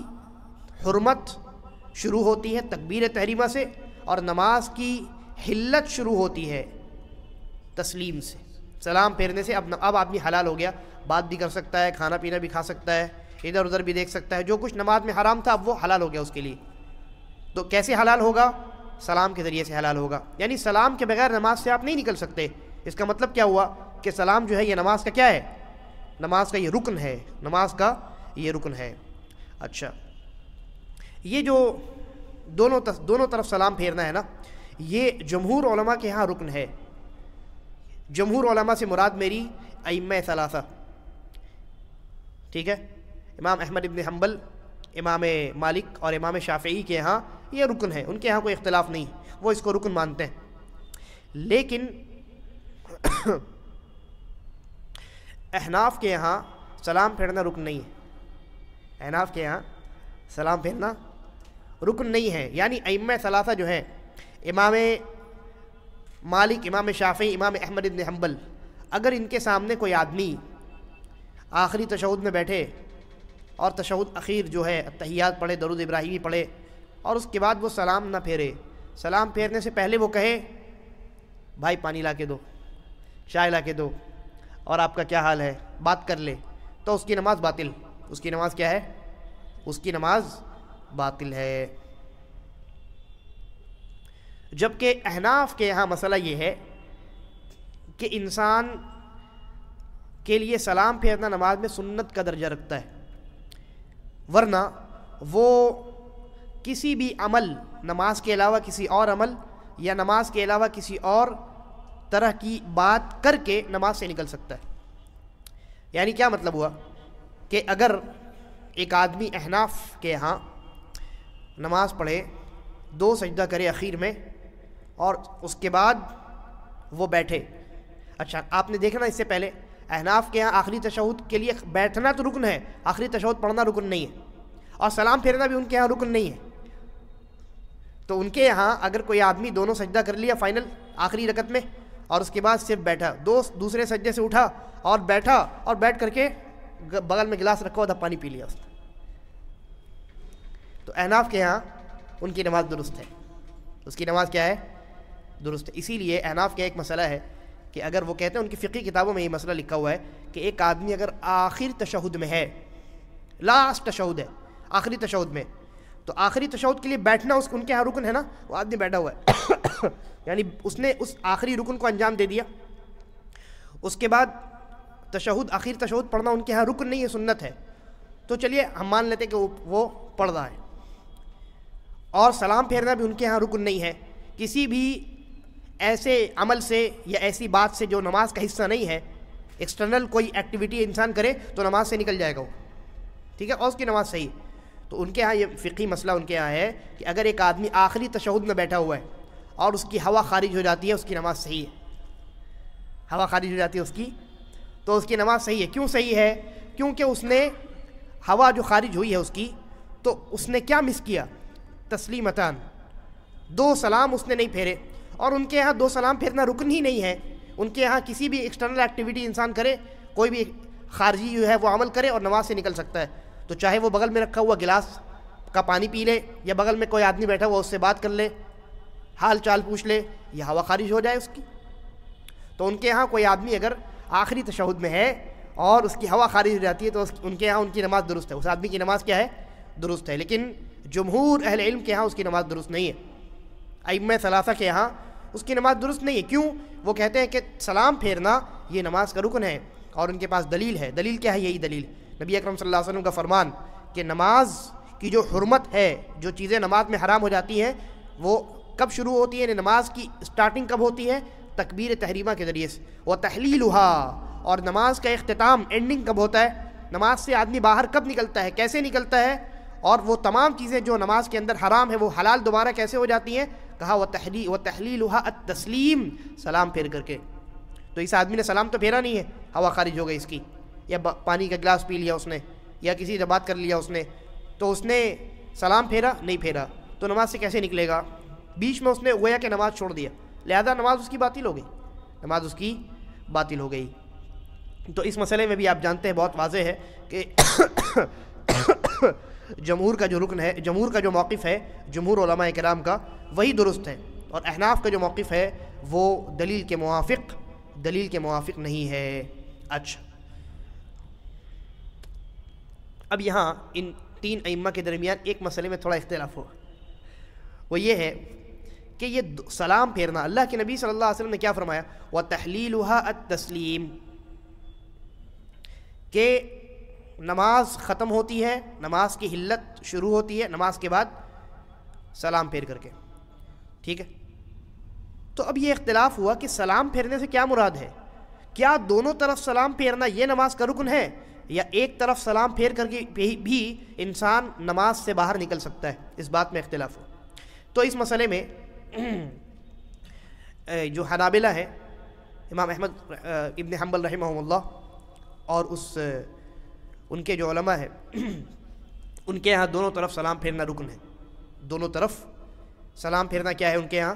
حرمت شروع ہوتی ہے تکبیر تحریمہ سے، اور نماز کی حلت شروع ہوتی ہے تسلیم سے، سلام پھیرنے سے اب آدمی حلال ہو گیا، بات بھی کر سکتا ہے، کھانا پینا بھی کھا سکتا ہے، ادھر ادھر بھی دیکھ سکتا ہے، جو کچھ نماز میں حرام تھا اب وہ حلال ہو گیا اس کے لیے۔ تو کیسے حلال ہوگا؟ سلام کے ذریعے سے حلال ہوگا، یعنی سلام کے بغیر نماز سے آپ نہیں نکل سکتے۔ اس کا مطلب کیا ہوا کہ سلام جو ہے یہ نماز کا کیا ہے؟ نماز کا یہ رکن ہے، نماز کا یہ رکن ہے۔ اچھا، یہ جو دونوں طرف سلام پھیرنا ہے نا، یہ جمہور علماء کے ہاں رکن ہے۔ جمہور علماء سے مراد میری ائمہ ثلاثہ، ٹھیک ہے، امام احمد ابن حنبل، امام مالک اور امام شافعی کے ہاں یہ رکن ہے، ان کے ہاں کوئی اختلاف نہیں، وہ اس کو رکن مانتے ہیں۔ لیکن احناف کے یہاں سلام پھیرنا رکن نہیں ہے، احناف کے یہاں سلام پھیرنا رکن نہیں ہے، یعنی ائمہ ثلاثہ جو ہیں، امام مالک، امام شافعی، امام احمد ابن حنبل، اگر ان کے سامنے کوئی آدمی آخری تشہد میں بیٹھے اور تشہد اخیر جو ہے تحیات پڑھے، درود ابراہیمی پڑھے، اور اس کے بعد وہ سلام نہ پھیرے، سلام پھیرنے سے پہلے وہ کہے بھائی پانی لا کے دو، چائے لا کے دو، اور آپ کا کیا حال ہے، بات کر لے، تو اس کی نماز باطل، اس کی نماز کیا ہے؟ اس کی نماز باطل ہے۔ جبکہ احناف کے یہاں مسئلہ یہ ہے کہ انسان کے لیے سلام پھیرنا نماز میں سنت کا درجہ رکھتا ہے، ورنہ وہ کسی بھی عمل، نماز کے علاوہ کسی اور عمل یا نماز کے علاوہ کسی اور طرح کی بات کر کے نماز سے نکل سکتا ہے۔ یعنی کیا مطلب ہوا کہ اگر ایک آدمی احناف کے ہاں نماز پڑھے، 2 سجدہ کرے اخیر میں، اور اس کے بعد وہ بیٹھے، اچھا آپ نے دیکھنا اس سے پہلے احناف کے ہاں آخری تشہد کے لیے بیٹھنا تو رکن ہے، آخری تشہد پڑھنا رکن نہیں ہے، اور سلام پھیرنا بھی ان کے ہاں رکن نہیں ہے۔ تو ان کے یہاں اگر کوئی آدمی دونوں سجدہ کر لیا فائنل آخری رکعت میں، اور اس کے بعد صرف بیٹھا، دوسرے سجدے سے اٹھا اور بیٹھا، اور بیٹھ کر کے بغل میں گلاس رکھا تھا، پانی پی لیا اس نے، تو احناف کے ہاں ان کی نماز درست ہے، اس کی نماز کیا ہے؟ درست ہے۔ اسی لیے احناف کا ایک مسئلہ ہے کہ اگر وہ کہتے ہیں، ان کی فقہی کتابوں میں یہ مسئلہ لکھا ہوا ہے کہ ایک آدمی اگر آخر تشہد میں ہے، لاسٹ تشہد ہے، آخری تشہد میں، تو آخری تشہد کے لیے بیٹھنا ان کے ہاں رکن ہے نا، وہ آدمی بیٹھا ہوا ہے یعنی اس نے اس آخری رکن کو انجام دے دیا، اس کے بعد آخر تشہد پڑھنا ان کے ہاں رکن نہیں ہے، سنت ہے، تو چلیے ہم مان لیتے کہ وہ پڑھ رہا ہے، اور سلام پھیرنا بھی ان کے ہاں رکن نہیں ہے، کسی بھی ایسے عمل سے یا ایسی بات سے جو نماز کا حصہ نہیں ہے، ایکسٹرنل کوئی ایکٹیویٹی انسان کرے تو نماز سے نکل جائے گا وہ، ٹھیک ہے، اور اس کی نماز صحیح۔ تو ان کے ہاں یہ فقہی مسئلہ ان کے ہاں ہے کہ اگر ایک آدمی آخری تشہد میں بیٹھا ہوا ہے اور اس کی ہوا خارج ہو جاتی ہے، اس کی نماز صحیح ہے، ہوا خارج ہو جاتی ہے اس کی، تو اس کی نماز صحیح ہے۔ کیوں صحیح ہے؟ کیونکہ اس نے ہوا جو خارج ہوئی ہے اس کی، تو اس نے کیا مس کیا؟ تسلیمتان، 2 سلام اس نے نہیں پھیرے، اور ان کے یہاں 2 سلام پھیرنا رکن ہی نہیں ہے، ان کے یہاں کسی بھی ایکسٹرنل ایکٹیویٹی انسان کرے، کوئی بھی خارجی جو ہے وہ عمل کرے اور نماز سے نکل سکتا ہے، تو چاہے وہ بغل میں رکھا ہوا گلاس کا پانی پی لے، یا بغل میں کوئی آدمی بیٹھا ہوا اس سے بات کر لے، حال چال پوچھ لے، یا ہوا خارج ہو جائے اس کی۔ تو ان کے یہاں کوئی آدمی اگر آخری تشہد میں ہے اور اس کی ہوا خارج ہو جاتی ہے تو ان کے یہاں ان کی نماز درست ہے، اس آدمی کی نماز کیا ہے؟ درست ہے۔ لیکن جمہور اہل علم کے ہاں اس کی نماز درست نہیں ہے، ائمہ ثلاثہ کے ہاں اس کی نماز درست نہیں ہے۔ کیوں؟ وہ کہتے ہیں کہ سلام پھیرنا یہ نماز کا رکن ہے، اور ان کے پاس دلیل ہے۔ دلیل کیا ہے؟ یہی دلیل نبی اکرم صلی اللہ علیہ وسلم کا فرمان کہ نماز کی جو حرمت ہے، جو چیزیں نماز میں حرام ہو جاتی ہیں، وہ کب شروع ہوتی ہے؟ یعنی نماز کی سٹارٹنگ کب ہوتی ہے؟ تکبیر تحریمہ کے ذریعے سے، وہ تحلیلها، اور نماز کا اختتام، اینڈنگ کب ہوتا ہے؟ نماز سے آدمی باہر کب نکلتا ہے، کیسے نکلتا ہے، اور وہ تمام چیزیں جو نماز کے اندر حرام ہے وہ حلال دوبارہ کیسے ہو جاتی ہیں؟ کہا وَتَحْلِيلُهَا التسلیم، سلام پھیر کر کے۔ تو اس آدمی نے سلام تو پھیرا نہیں ہے، ہوا خارج ہو گئی اس کی، یا پانی کا گلاس پی لیا اس نے، یا کسی سے بات کر لیا اس نے، تو اس نے سلام پھیرا نہیں پھیرا، تو نماز سے کیسے نکلے گا؟ بیچ میں اس نے گویا کہ نماز چھوڑ دیا، لہذا نماز اس کی باطل ہو گئی، نماز اس کی باطل ہو گئی۔ تو اس مسئلے میں بھی آپ جانتے ہیں بہت واضح ہے کہ جمہور کا جو رکن ہے، جمہور کا جو موقف ہے، جمہور علماء کرام کا، وہی درست ہے۔ اور احناف کا جو موقف ہے وہ دلیل کے موافق نہیں ہے۔ اچھا، اب یہاں ان تین ائمہ کے درمیان ایک مسئلے میں تھوڑا اختلاف ہوا، وہ یہ ہے کہ یہ سلام پھیرنا، اللہ کے نبی صلی اللہ علیہ وسلم نے کیا فرمایا؟ وَتَحْلِيلُهَا التَّسْلِيمُ، کہ نماز ختم ہوتی ہے، نماز کی حلت شروع ہوتی ہے نماز کے بعد سلام پھیر کر کے، ٹھیک ہے؟ تو اب یہ اختلاف ہوا کہ سلام پھیرنے سے کیا مراد ہے؟ کیا دونوں طرف سلام پھیرنا یہ نماز کا رکن ہے، یا ایک طرف سلام پھیر کر کے بھی انسان نماز سے باہر نکل سکتا ہے؟ اس بات میں اختلاف ہو۔ تو اس مسئلے میں جو حنابلہ ہے، امام احمد ابن حنبل رحمہ اللہ، اور ان کے جو علماء ہیں ان کے ہاں دونوں طرف سلام پھیرنا رکن ہے۔ دونوں طرف سلام پھیرنا کیا ہے؟ ان کے ہاں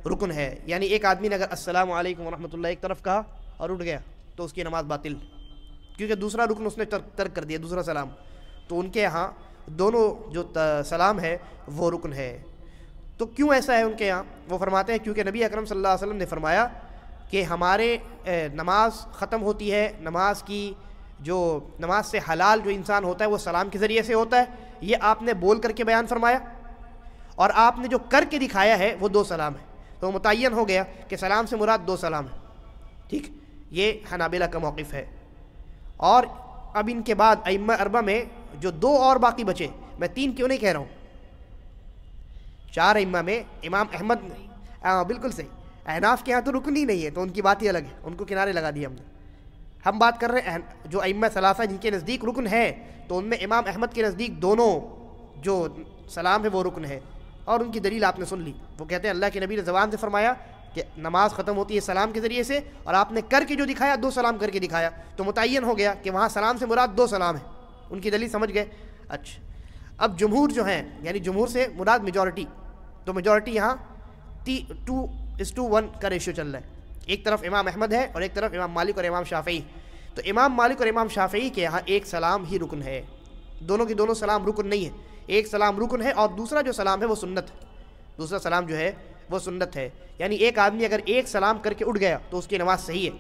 رکن ہے۔ یعنی ایک آدمی نے اگر السلام علیکم ورحمۃ اللہ ایک طرف کہا اور اٹھ گیا تو اس کی نماز باطل، کیونکہ دوسرا رکن اس نے ترک کر دیا، دوسرا سلام۔ تو ان کے ہاں دونوں جو سلام ہے وہ رکن ہے۔ تو کیوں ایسا ہے ان کے ہاں؟ وہ فرماتے ہیں کیونکہ نبی اکرم صلی اللہ علیہ وسلم نے فرمایا کہ ہمارے نماز ختم ہوتی ہے، نماز سے حلال جو انسان ہوتا ہے وہ سلام کے ذریعے سے ہوتا ہے۔ یہ آپ نے بول کر کے بیان فرمایا، اور آپ نے جو کر کے دکھایا ہے وہ 2 سلام ہے، تو متعین ہو گیا کہ سلام سے مراد 2 سلام ہے، ٹھیک؟ یہ حنابلہ کا موقف ہے۔ اور اب ان کے بعد ائمہ اربعہ میں جو 2 اور باقی بچے، میں 3 کیوں نہیں کہہ رہا ہوں، 4 ائمہ میں امام احمد، بالکل صحیح، احناف کے ہاں تو رکن ہی نہیں ہے، تو ان کی بات ہی الگ ہے، ان کو کنارے لگا دیا ہم نے۔ ہم بات کر رہے ہیں جو ائمہ ثلاثہ جن کے نزدیک رکن ہے، تو ان میں امام احمد کے نزدیک دونوں جو سلام ہے وہ رکن ہے، اور ان کی دلیل آپ نے سن لی۔ وہ کہتے ہیں اللہ کے نبی نے زبان سے فرمایا کہ نماز ختم ہوتی ہے سلام کے ذریعے سے، اور آپ نے کر کے جو دکھایا 2 سلام کر کے دکھایا، تو متعین ہو گیا کہ وہاں سلام سے مراد 2 سلام ہے۔ ان کی دلیل سمجھ گئے؟ اچھا، اب جمہور جو ہیں، یعنی جمہور سے مراد میجورٹی، تو میجورٹی یہاں 2:1 کا ریشو چل رہا ہے، ایک طرف امام احمد ہے اور ایک طرف امام مالک اور امام شافعی۔ تو امام مالک اور امام شافعی کے یہاں ایک سلام ہی رکن ہے، دونوں کی دونوں سلام رکن نہیں ہے، ایک سلام رکن ہے اور دوسرا جو سلام ہے وہ سنت ہے، دوسرا سلام جو ہے وہ سنت ہے۔ یعنی ایک آدمی اگر ایک سلام کر کے اٹھ گیا تو اس کی نماز صحیح ہے،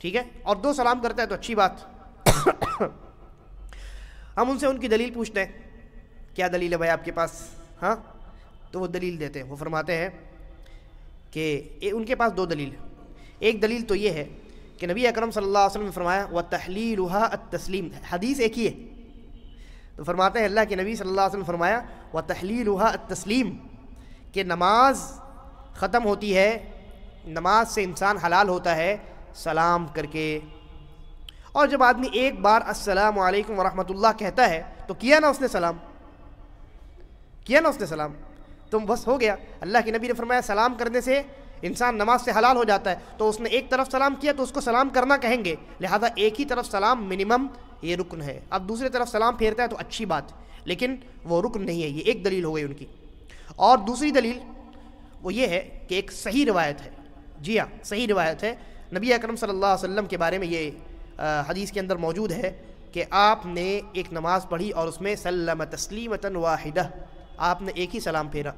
ٹھیک ہے، اور 2 سلام کرتا ہے تو اچھی بات۔ ہم ان سے ان کی دلیل پوچھتے ہیں، کیا دلیل ہے بھائی آپ کے پاس؟ ہاں، تو وہ دلیل دیتے ہیں، وہ فرماتے ہیں کہ ان کے پاس 2 دلیل ہیں۔ ایک دلیل تو یہ ہے کہ نبی اکرم صلی اللہ علیہ وسلم نے فرمایا وَتَحْلِيلُهَا التَّسْلِيمُ، حدیث ایک ہی ہے، تو فرماتے ہیں اللہ کے نبی صلی اللہ علیہ وسلم نے فرمایا وَتَحْلِيلُهَا التَّسْلِيمُ، کہ نماز ختم ہوتی ہے، نماز سے انسان حلال ہوتا ہے سلام کر کے۔ اور جب آدمی ایک بار السلام علیکم ورحمۃ اللہ کہتا ہے تو کیا نا اس نے سلام، تو بس ہو گیا۔ اللہ کے نبی نے فرمایا سلام کرنے سے انسان نماز سے حلال ہو جاتا ہے، تو اس نے ایک طرف سلام کیا تو اس کو سلام کرنا کہیں گے، لہذا ایک ہی طرف سلام منیمم یہ رکن ہے۔ اب دوسری طرف سلام پھیرتا ہے تو اچھی بات، لیکن وہ رکن نہیں ہے۔ یہ ایک دلیل ہو گئی ان کی۔ اور دوسری دلیل وہ یہ ہے کہ ایک صحیح روایت ہے، جی ہاں صحیح روایت ہے، نبی اکرم صلی اللہ علیہ وسلم کے بارے میں یہ حدیث کے اندر موجود ہے کہ آپ نے ایک نماز پڑھی اور اس میں سلم تسلیمۃ واحدہ، آپ نے ایک ہی سلام پھیرا۔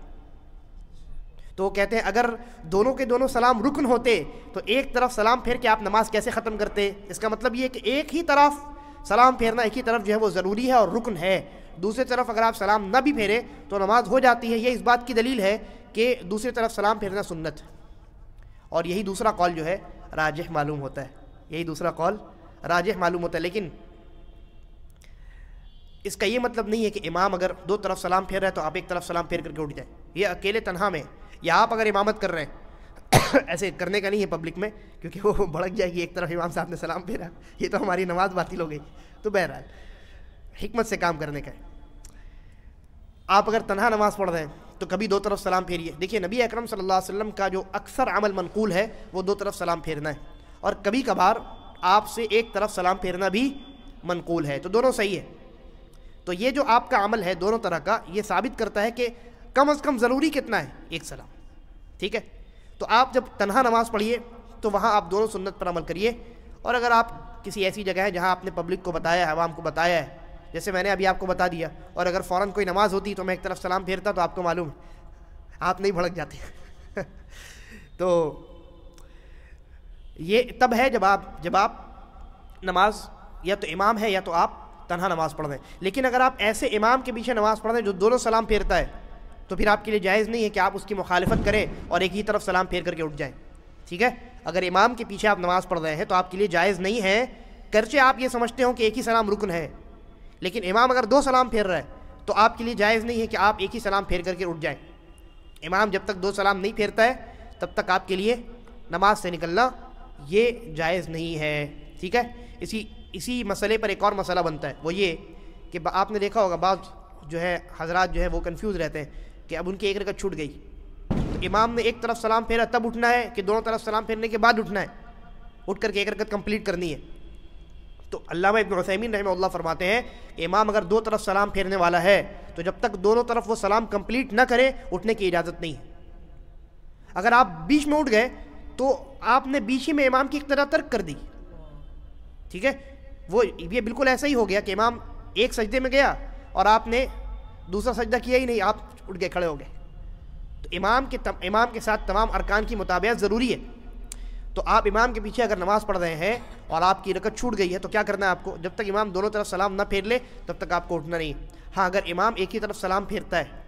تو وہ کہتے ہیں اگر دونوں کے دونوں سلام رکن ہوتے تو ایک طرف سلام پھیر کے آپ نماز کیسے ختم کرتے؟ اس کا مطلب یہ ہے کہ ایک ہی طرف سلام پھیرنا، ایک ہی طرف جو ہے وہ ضروری ہے اور رکن ہے، دوسری طرف اگر آپ سلام نہ بھی پھیرے تو نماز ہو جاتی ہے۔ یہ اس بات کی دلیل ہے کہ دوسری طرف سلام پھیرنا سنت ہے، اور یہی دوسرا قول جو ہے راجح معلوم ہوتا ہے، یہی دوسرا قول راجح معلوم ہوتا ہے۔ لیکن اس کا یہ مطلب نہیں ہے کہ امام اگر 2 طرف سلام پھیر رہا ہے تو آپ ایک طرف سلام پھیر کر کے اٹھ جائیں، یہ اکیلے تنہا میں، یا آپ اگر امامت کر رہے ہیں ایسے کرنے کا نہیں ہے پبلک میں، کیونکہ وہ بھڑک جائے گی، ایک طرف امام صاحب نے سلام پھیرا، یہ تو ہماری نماز باطل ہو گئی۔ تو بہرحال حکمت سے کام کرنے کا ہے۔ آپ اگر تنہا نماز پڑھ رہے ہیں تو کبھی 2 طرف سلام پھیریے۔ دیکھیے نبی اکرم صلی اللہ علیہ وسلم کا جو اکثر عمل منقول ہے وہ 2 طرف سلام پھیرنا ہے، اور کبھی کبھار آپ سے ایک طرف سلام پھیرنا بھی منقول ہے، تو دونوں صحیح ہے۔ تو یہ جو آپ کا عمل ہے دونوں طرح کا، یہ ثابت کرتا ہے کہ کم از کم ضروری کتنا ہے؟ ایک سلام، ٹھیک ہے۔ تو آپ جب تنہا نماز پڑھیے تو وہاں آپ دونوں سنت پر عمل کریے، اور اگر آپ کسی ایسی جگہ ہے جہاں آپ نے پبلک کو بتایا ہے، عوام کو بتایا ہے، جیسے میں نے ابھی آپ کو بتا دیا، اور اگر فوراً کوئی نماز ہوتی تو میں ایک طرف سلام پھیرتا تو آپ کو معلوم ہے آپ نہیں بھڑک جاتے تو یہ تب ہے جب آپ نماز یا تو امام ہے یا تو آپ تنہا نماز پڑھ رہے ہیں. لیکن اگر آپ ایسے امام کے پیچھے نماز پڑھ رہے ہیں جو دونوں سلام پھیرتا ہے تو پھر آپ کے لیے جائز نہیں ہے کہ آپ اس کی مخالفت کریں اور ایک ہی طرف سلام پھیر کر کے اٹھ جائیں. ٹھیک ہے, اگر امام کے پیچھے آپ نماز پڑھ رہے ہیں تو آپ کے لیے جائز نہیں ہے, گرچہ آپ یہ سمجھتے ہوں کہ ایک ہی سلام رکن ہے, لیکن امام اگر 2 سلام پھیر رہا ہے تو آپ کے لیے جائز نہیں ہے کہ آپ ایک ہی سلام پھیر کر کے اٹھ جائیں. امام جب تک 2 سلام نہیں پھیرتا ہے تب تک آپ کے لیے نماز سے نکلنا یہ جائز نہیں ہے. ٹھیک ہے, اسی مسئلے پر ایک اور مسئلہ بنتا ہے, وہ یہ کہ آپ نے دیکھا ہوگا بعض جو ہے حضرات جو ہے وہ کنفیوز رہتے ہیں کہ اب ان کی ایک رکعت چھوٹ گئی تو امام نے ایک طرف سلام پھیرا تب اٹھنا ہے کہ دونوں طرف سلام پھیرنے کے بعد اٹھنا ہے, اٹھ کر کے ایک رکعت کمپلیٹ کرنی ہے. تو علامہ ابن عثیمین رحمہ اللہ فرماتے ہیں کہ امام اگر 2 طرف سلام پھیرنے والا ہے تو جب تک دونوں طرف وہ سلام کمپلیٹ نہ کرے اٹھنے کی اجازت نہیں ہے. اگر آپ بیچ میں اٹھ گئے تو آپ نے بیچ ہی میں امام کی اقتدا ترک کر دی. ٹھیک ہے, وہ یہ بالکل ایسا ہی ہو گیا کہ امام ایک سجدے میں گیا اور آپ نے دوسرا سجدہ کیا ہی نہیں, آپ اٹھ گئے, کھڑے ہو گئے. تو امام کے ساتھ تمام ارکان کی مطابقت ضروری ہے. تو آپ امام کے پیچھے اگر نماز پڑھ رہے ہیں اور آپ کی رکعت چھوٹ گئی ہے تو کیا کرنا ہے آپ کو, جب تک امام دونوں طرف سلام نہ پھیر لے تب تک آپ کو اٹھنا نہیں. ہاں, اگر امام ایک ہی طرف سلام پھیرتا ہے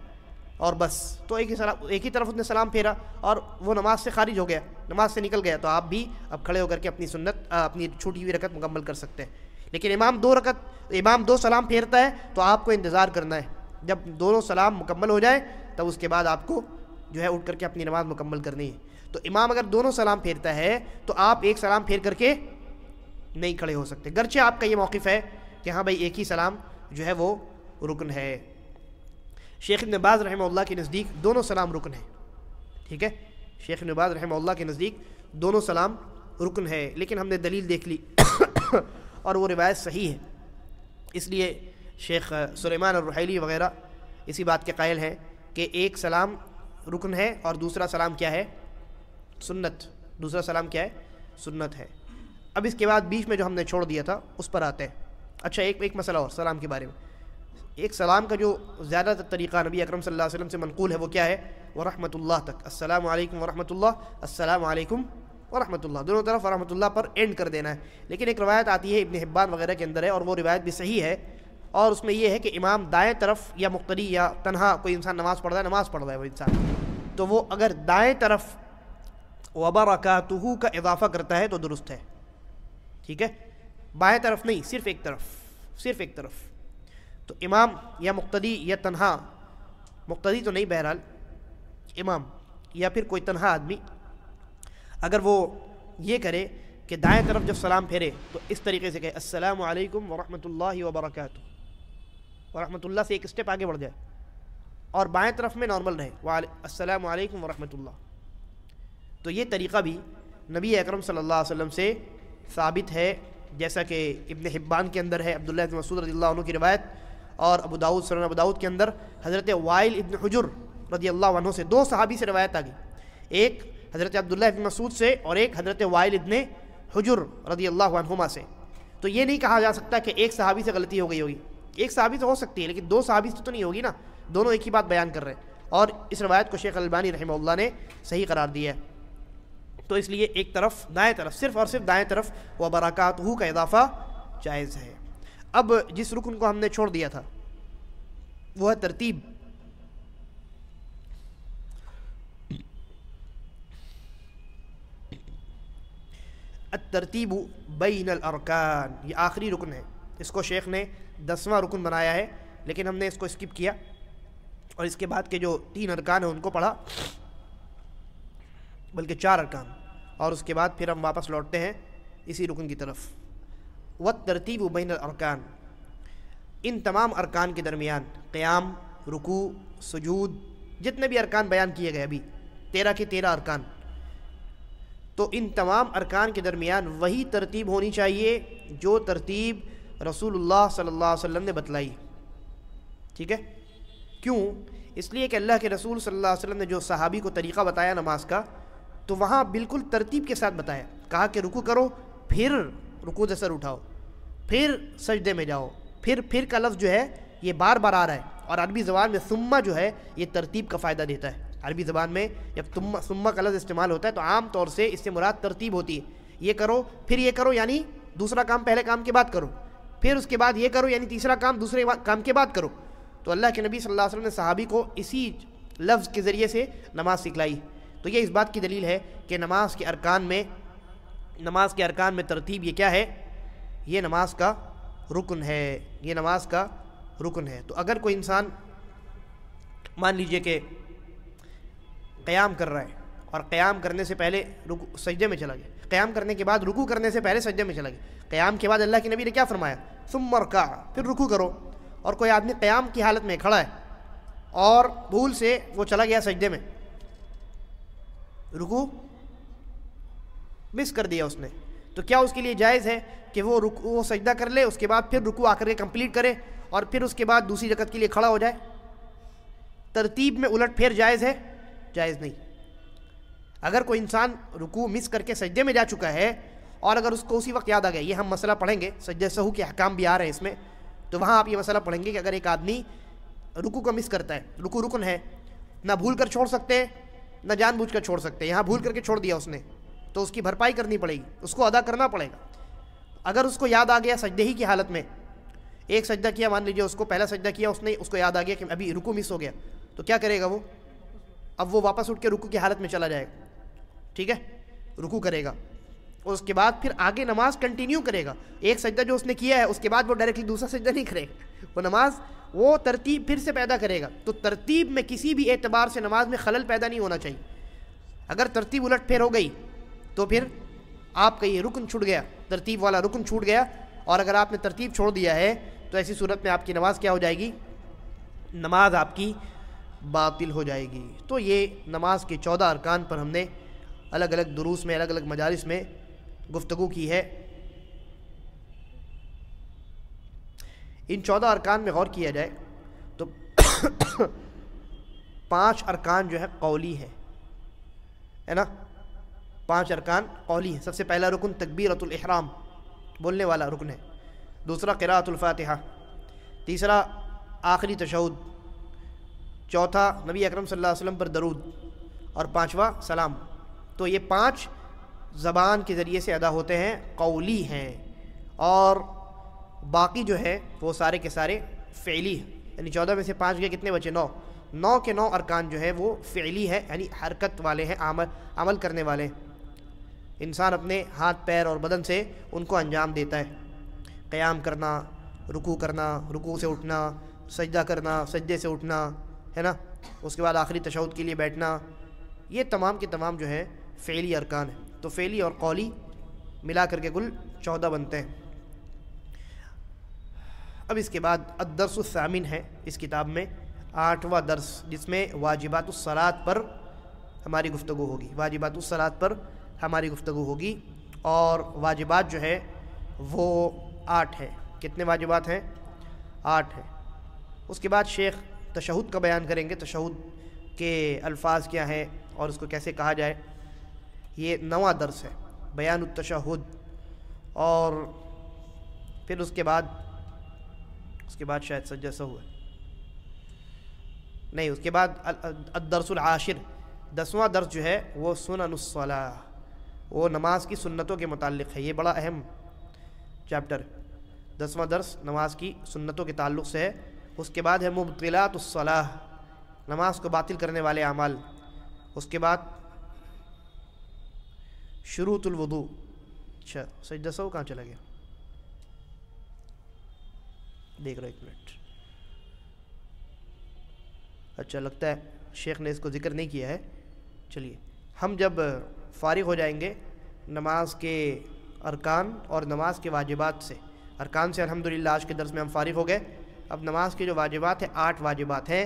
اور بس تو ایک ہی طرف اس نے سلام پھیرا اور وہ نماز سے خارج ہو گیا, نماز سے نکل گیا, تو آپ بھی اب کھڑے ہو کر کے اپنی چھوٹی ہوئی رکعت مکمل کر سکتے ہیں. لیکن امام 2 سلام پھیرتا ہے تو آپ کو انتظار کرنا ہے, جب دونوں سلام مکمل ہو جائے تب اس کے بعد آپ کو جو ہے اٹھ کر کے اپنی نماز مکمل کرنی ہے. تو امام اگر دونوں سلام پھیرتا ہے تو آپ ایک سلام پھیر کر کے نہیں کھڑے ہو سکتے, گرچہ آپ کا یہ موقف ہے کہ ہاں بھائی ایک ہی سلام جو ہے وہ رکن ہے. شیخ ابن باز رحمہ اللہ کے نزدیک دونوں سلام رکن ہیں. ٹھیک ہے, شیخ ابن باز رحمہ اللہ کے نزدیک دونوں سلام رکن ہے, لیکن ہم نے دلیل دیکھ لی اور وہ روایت صحیح ہے. اس لیے شیخ سلیمان الرحیلی وغیرہ اسی بات کے قائل ہیں کہ ایک سلام رکن ہے اور دوسرا سلام کیا ہے, سنت. دوسرا سلام کیا ہے, سنت ہے. اب اس کے بعد بیچ میں جو ہم نے چھوڑ دیا تھا اس پر آتے ہیں. اچھا, ایک مسئلہ اور سلام کے بارے میں. ایک سلام کا جو زیادہ تر طریقہ نبی اکرم صلی اللہ علیہ وسلم سے منقول ہے وہ کیا ہے, ورحمۃ اللہ تک. السلام علیکم ورحمۃ اللہ, السلام علیکم ورحمۃ اللہ, دونوں طرف ورحمۃ اللہ پر اینڈ کر دینا ہے. لیکن ایک روایت آتی ہے ابن حبان وغیرہ کے اندر ہے اور وہ روایت بھی صحیح ہے, اور اس میں یہ ہے کہ امام دائیں طرف یا مقتدی یا تنہا کوئی انسان نماز پڑھ رہا ہے وہ انسان, تو وہ اگر دائیں طرف وبرکاتہ کا اضافہ کرتا ہے تو درست ہے. ٹھیک ہے, بائیں طرف نہیں, صرف ایک طرف. تو امام یا مقتدی یا تنہا, مقتدی تو نہیں بہرحال, امام یا پھر کوئی تنہا آدمی اگر وہ یہ کرے کہ دائیں طرف جب سلام پھیرے تو اس طریقے سے کہے السلام علیکم ورحمۃ اللہ وبرکاتہ, ورحمۃ اللہ سے ایک اسٹیپ آگے بڑھ جائے, اور بائیں طرف میں نارمل رہے السلام علیکم ورحمۃ اللہ, تو یہ طریقہ بھی نبی اکرم صلی اللہ علیہ وسلم سے ثابت ہے, جیسا کہ ابن حبان کے اندر ہے عبداللہ بن مسعود رضی اللہ عنہ کی روایت, اور ابو داؤد سنن ابو داؤد کے اندر حضرت وائل ابن حجر رضی اللہ عنہ سے 2 صحابی سے روایت آ گئی, ایک حضرت عبداللہ ابن مسعود سے اور ایک حضرت وائل ابن حجر رضی اللہ عنہما سے. تو یہ نہیں کہا جا سکتا کہ ایک صحابی سے غلطی ہو گئی ہوگی, ایک صحابی سے ہو سکتی ہے لیکن 2 صحابی سے تو نہیں ہوگی نا, دونوں ایک ہی بات بیان کر رہے ہیں, اور اس روایت کو شیخ البانی رحمہ اللہ نے صحیح قرار دیا ہے. تو اس لیے ایک طرف دائیں طرف, صرف اور صرف دائیں طرف وبرکاتہ کا اضافہ جائز ہے. اب جس رکن کو ہم نے چھوڑ دیا تھا وہ ہے ترتیب. الترتیب بین الارکان, یہ آخری رکن ہے, اس کو شیخ نے 10واں رکن بنایا ہے, لیکن ہم نے اس کو اسکپ کیا اور اس کے بعد کے جو 3 ارکان ہیں ان کو پڑھا, بلکہ 4 ارکان, اور اس کے بعد پھر ہم واپس لوٹتے ہیں اسی رکن کی طرف. والترتیب بین الارکان, ان تمام ارکان کے درمیان قیام, رکوع, سجود, جتنے بھی ارکان بیان کیے گئے ابھی 13 کے 13 ارکان, تو ان تمام ارکان کے درمیان وہی ترتیب ہونی چاہیے جو ترتیب رسول اللہ صلی اللہ علیہ وسلم نے بتلائی. ٹھیک ہے, کیوں؟ اس لیے کہ اللہ کے رسول صلی اللہ علیہ وسلم نے جو صحابی کو طریقہ بتایا نماز کا, تو وہاں بالکل ترتیب کے ساتھ بتایا, کہا کہ رکوع کرو, پھر رکوع سے سر اٹھاؤ, پھر سجدے میں جاؤ, پھر کا لفظ جو ہے یہ بار بار آ رہا ہے, اور عربی زبان میں ثم جو ہے یہ ترتیب کا فائدہ دیتا ہے. عربی زبان میں جب ثم کا لفظ استعمال ہوتا ہے تو عام طور سے اس سے مراد ترتیب ہوتی ہے. یہ کرو پھر یہ کرو، یعنی دوسرا کام پہلے کام کے بعد کرو، پھر اس کے بعد یہ کرو یعنی تیسرا کام دوسرے کام کے بعد کرو. تو اللہ کے نبی صلی اللہ علیہ وسلم نے صحابی کو اسی لفظ کے ذریعے سے نماز سکھلائی. تو یہ اس بات کی دلیل ہے کہ نماز کے ارکان میں ترتیب یہ کیا ہے؟ یہ نماز کا رکن ہے، یہ نماز کا رکن ہے. تو اگر کوئی انسان مان لیجئے کہ قیام کر رہا ہے اور قیام کرنے سے پہلے سجدے میں چلا گیا، قیام کرنے کے بعد رکوع کرنے سے پہلے سجدے میں چلا گیا، قیام کے بعد اللہ کے نبی نے کیا فرمایا؟ ثم ارکع، پھر رکوع کرو. اور کوئی آدمی قیام کی حالت میں کھڑا ہے اور بھول سے وہ چلا گیا سجدے میں، رکوع مس کر دیا اس نے، تو کیا اس کے لیے جائز ہے کہ وہ سجدہ کر لے، اس کے بعد پھر رکوع آ کر کے کمپلیٹ کرے اور پھر اس کے بعد دوسری رکعت کے لیے کھڑا ہو جائے؟ ترتیب میں الٹ پھیر جائز ہے؟ جائز نہیں. اگر کوئی انسان رکوع مس کر کے سجدے میں جا چکا ہے اور اگر اس کو اسی وقت یاد آ گیا، یہ ہم مسئلہ پڑھیں گے، سجدہ سہو کے احکام بھی آ رہے ہیں اس میں، تو وہاں آپ یہ مسئلہ پڑھیں گے کہ اگر ایک آدمی رکوع کو مس کرتا ہے، رکوع رکن ہے، نہ بھول کر چھوڑ سکتے نہ جان بوجھ کر چھوڑ سکتے، یہاں بھول کر کے چھوڑ دیا اس نے تو اس کی بھرپائی کرنی پڑے گی، اس کو ادا کرنا پڑے گا. اگر اس کو یاد آ گیا سجدے ہی کی حالت میں، ایک سجدہ کیا، مان لیجیے اس کو پہلا سجدہ کیا، اس کو یاد آ گیا کہ ابھی رکوع مس ہو گیا، تو کیا کرے گا وہ؟ اب وہ واپس اٹھ کے رکوع کی حالت میں چلا جائے گا، ٹھیک ہے، رکوع کرے گا اور اس کے بعد پھر آگے نماز کنٹینیو کرے گا. ایک سجدہ جو اس نے کیا ہے اس کے بعد وہ ڈائریکٹلی دوسرا سجدہ نہیں کرے گا، وہ نماز وہ ترتیب پھر سے پیدا کرے گا. تو ترتیب میں کسی بھی اعتبار سے نماز میں خلل پیدا نہیں ہونا چاہیے. اگر ترتیب الٹ پھیر ہو گئی تو پھر آپ کا یہ رکن چھوٹ گیا، ترتیب والا رکن چھوٹ گیا. اور اگر آپ نے ترتیب چھوڑ دیا ہے تو ایسی صورت میں آپ کی نماز کیا ہو جائے گی؟ نماز آپ کی باطل ہو جائے گی. تو یہ نماز کے 14 ارکان پر ہم نے الگ الگ دروس میں، الگ الگ مجالس میں گفتگو کی ہے. ان 14 ارکان میں غور کیا جائے تو 5 ارکان جو ہے قولی ہے نا، 5 ارکان قولی ہیں. سب سے پہلا رکن تکبیرۃ الاحرام، بولنے والا رکن ہے. دوسرا قراءۃ الفاتحہ. تیسرا آخری تشہد. چوتھا نبی اکرم صلی اللہ علیہ وسلم پر درود. اور 5واں سلام. تو یہ 5 زبان کے ذریعے سے ادا ہوتے ہیں، قولی ہیں. اور باقی جو ہے وہ سارے کے سارے فعلی ہیں. یعنی 14 میں سے 5 گئے، کتنے بچے؟ 9. 9 کے 9 ارکان جو ہے وہ فعلی ہے، یعنی حرکت والے ہیں، عمل کرنے والے ہیں. انسان اپنے ہاتھ پیر اور بدن سے ان کو انجام دیتا ہے. قیام کرنا، رکوع کرنا، رکوع سے اٹھنا، سجدہ کرنا، سجدے سے اٹھنا، ہے نا، اس کے بعد آخری تشہد کے لیے بیٹھنا، یہ تمام کے تمام جو ہے فعلی ارکان ہیں. تو فعلی اور قولی ملا کر کے کل 14 بنتے ہیں. اب اس کے بعد الدرس الثامن ہے اس کتاب میں، 8واں درس، جس میں واجبات الصلاۃ پر ہماری گفتگو ہوگی. واجبات الصلاۃ پر ہماری گفتگو ہوگی. اور واجبات جو ہے وہ 8 ہیں. کتنے واجبات ہیں؟ 8 ہیں. اس کے بعد شیخ تشہد کا بیان کریں گے، تشہد کے الفاظ کیا ہیں اور اس کو کیسے کہا جائے. یہ 9واں درس ہے، بیان التشہد. اور پھر اس کے بعد شاید سجدہ سہو ہے، نہیں، اس کے بعد الدرس العاشر، 10واں درس جو ہے وہ سنن الصلاۃ، وہ نماز کی سنتوں کے متعلق ہے. یہ بڑا اہم چیپٹر، 10واں درس نماز کی سنتوں کے تعلق سے ہے. اس کے بعد ہے مبطلات الصلاۃ، نماز کو باطل کرنے والے اعمال. اس کے بعد شروط الوضوء. اچھا، سجدہ سہو کہاں چلا گیا؟ دیکھ رہا 1 منٹ. اچھا، لگتا ہے شیخ نے اس کو ذکر نہیں کیا ہے. چلیے، ہم جب فارغ ہو جائیں گے نماز کے ارکان اور نماز کے واجبات سے، ارکان سے الحمدللہ آج کے درس میں ہم فارغ ہو گئے. اب نماز کے جو واجبات ہیں، 8 واجبات ہیں،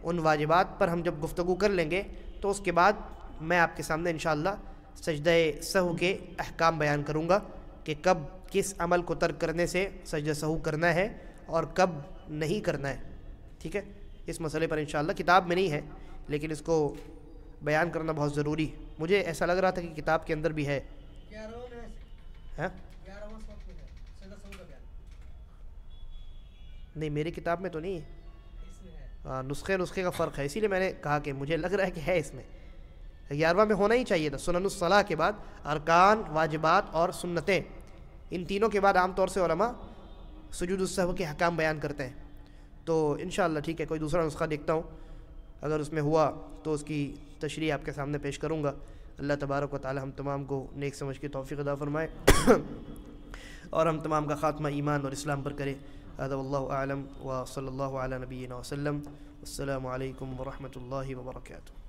ان واجبات پر ہم جب گفتگو کر لیں گے تو اس کے بعد میں آپ کے سامنے انشاءاللہ سجدہ سہو کے احکام بیان کروں گا کہ کب کس عمل کو ترک کرنے سے سجدہ سہو کرنا ہے اور کب نہیں کرنا ہے. ٹھیک ہے، اس مسئلے پر انشاءاللہ کتاب میں نہیں ہے لیکن اس کو بیان کرنا بہت ضروری ہے. مجھے ایسا لگ رہا تھا کہ کتاب کے اندر بھی ہے. نہیں، میری کتاب میں تو نہیں ہے. نسخے کا فرق ہے، اسی لیے میں نے کہا کہ مجھے لگ رہا ہے کہ ہے اس میں 11واں میں ہونا ہی چاہیے تھا۔ سنن الصلاح کے بعد ارکان، واجبات اور سنتیں، ان تینوں کے بعد عام طور سے علماء سجود السہو کے حکام بیان کرتے ہیں۔ تو انشاءاللہ ٹھیک ہے، کوئی دوسرا نسخہ دیکھتا ہوں، اگر اس میں ہوا تو اس کی تشریح آپ کے سامنے پیش کروں گا۔ اللہ تبارک و تعالی ہم تمام کو نیک سمجھ کی توفیق عطا فرمائے اور ہم تمام کا خاتمہ ایمان اور اسلام پر کرے۔ هذا واللہ اعلم وصلی اللہ علی نبینا وسلم۔ السلام علیکم ورحمۃ اللہ وبرکاتہ۔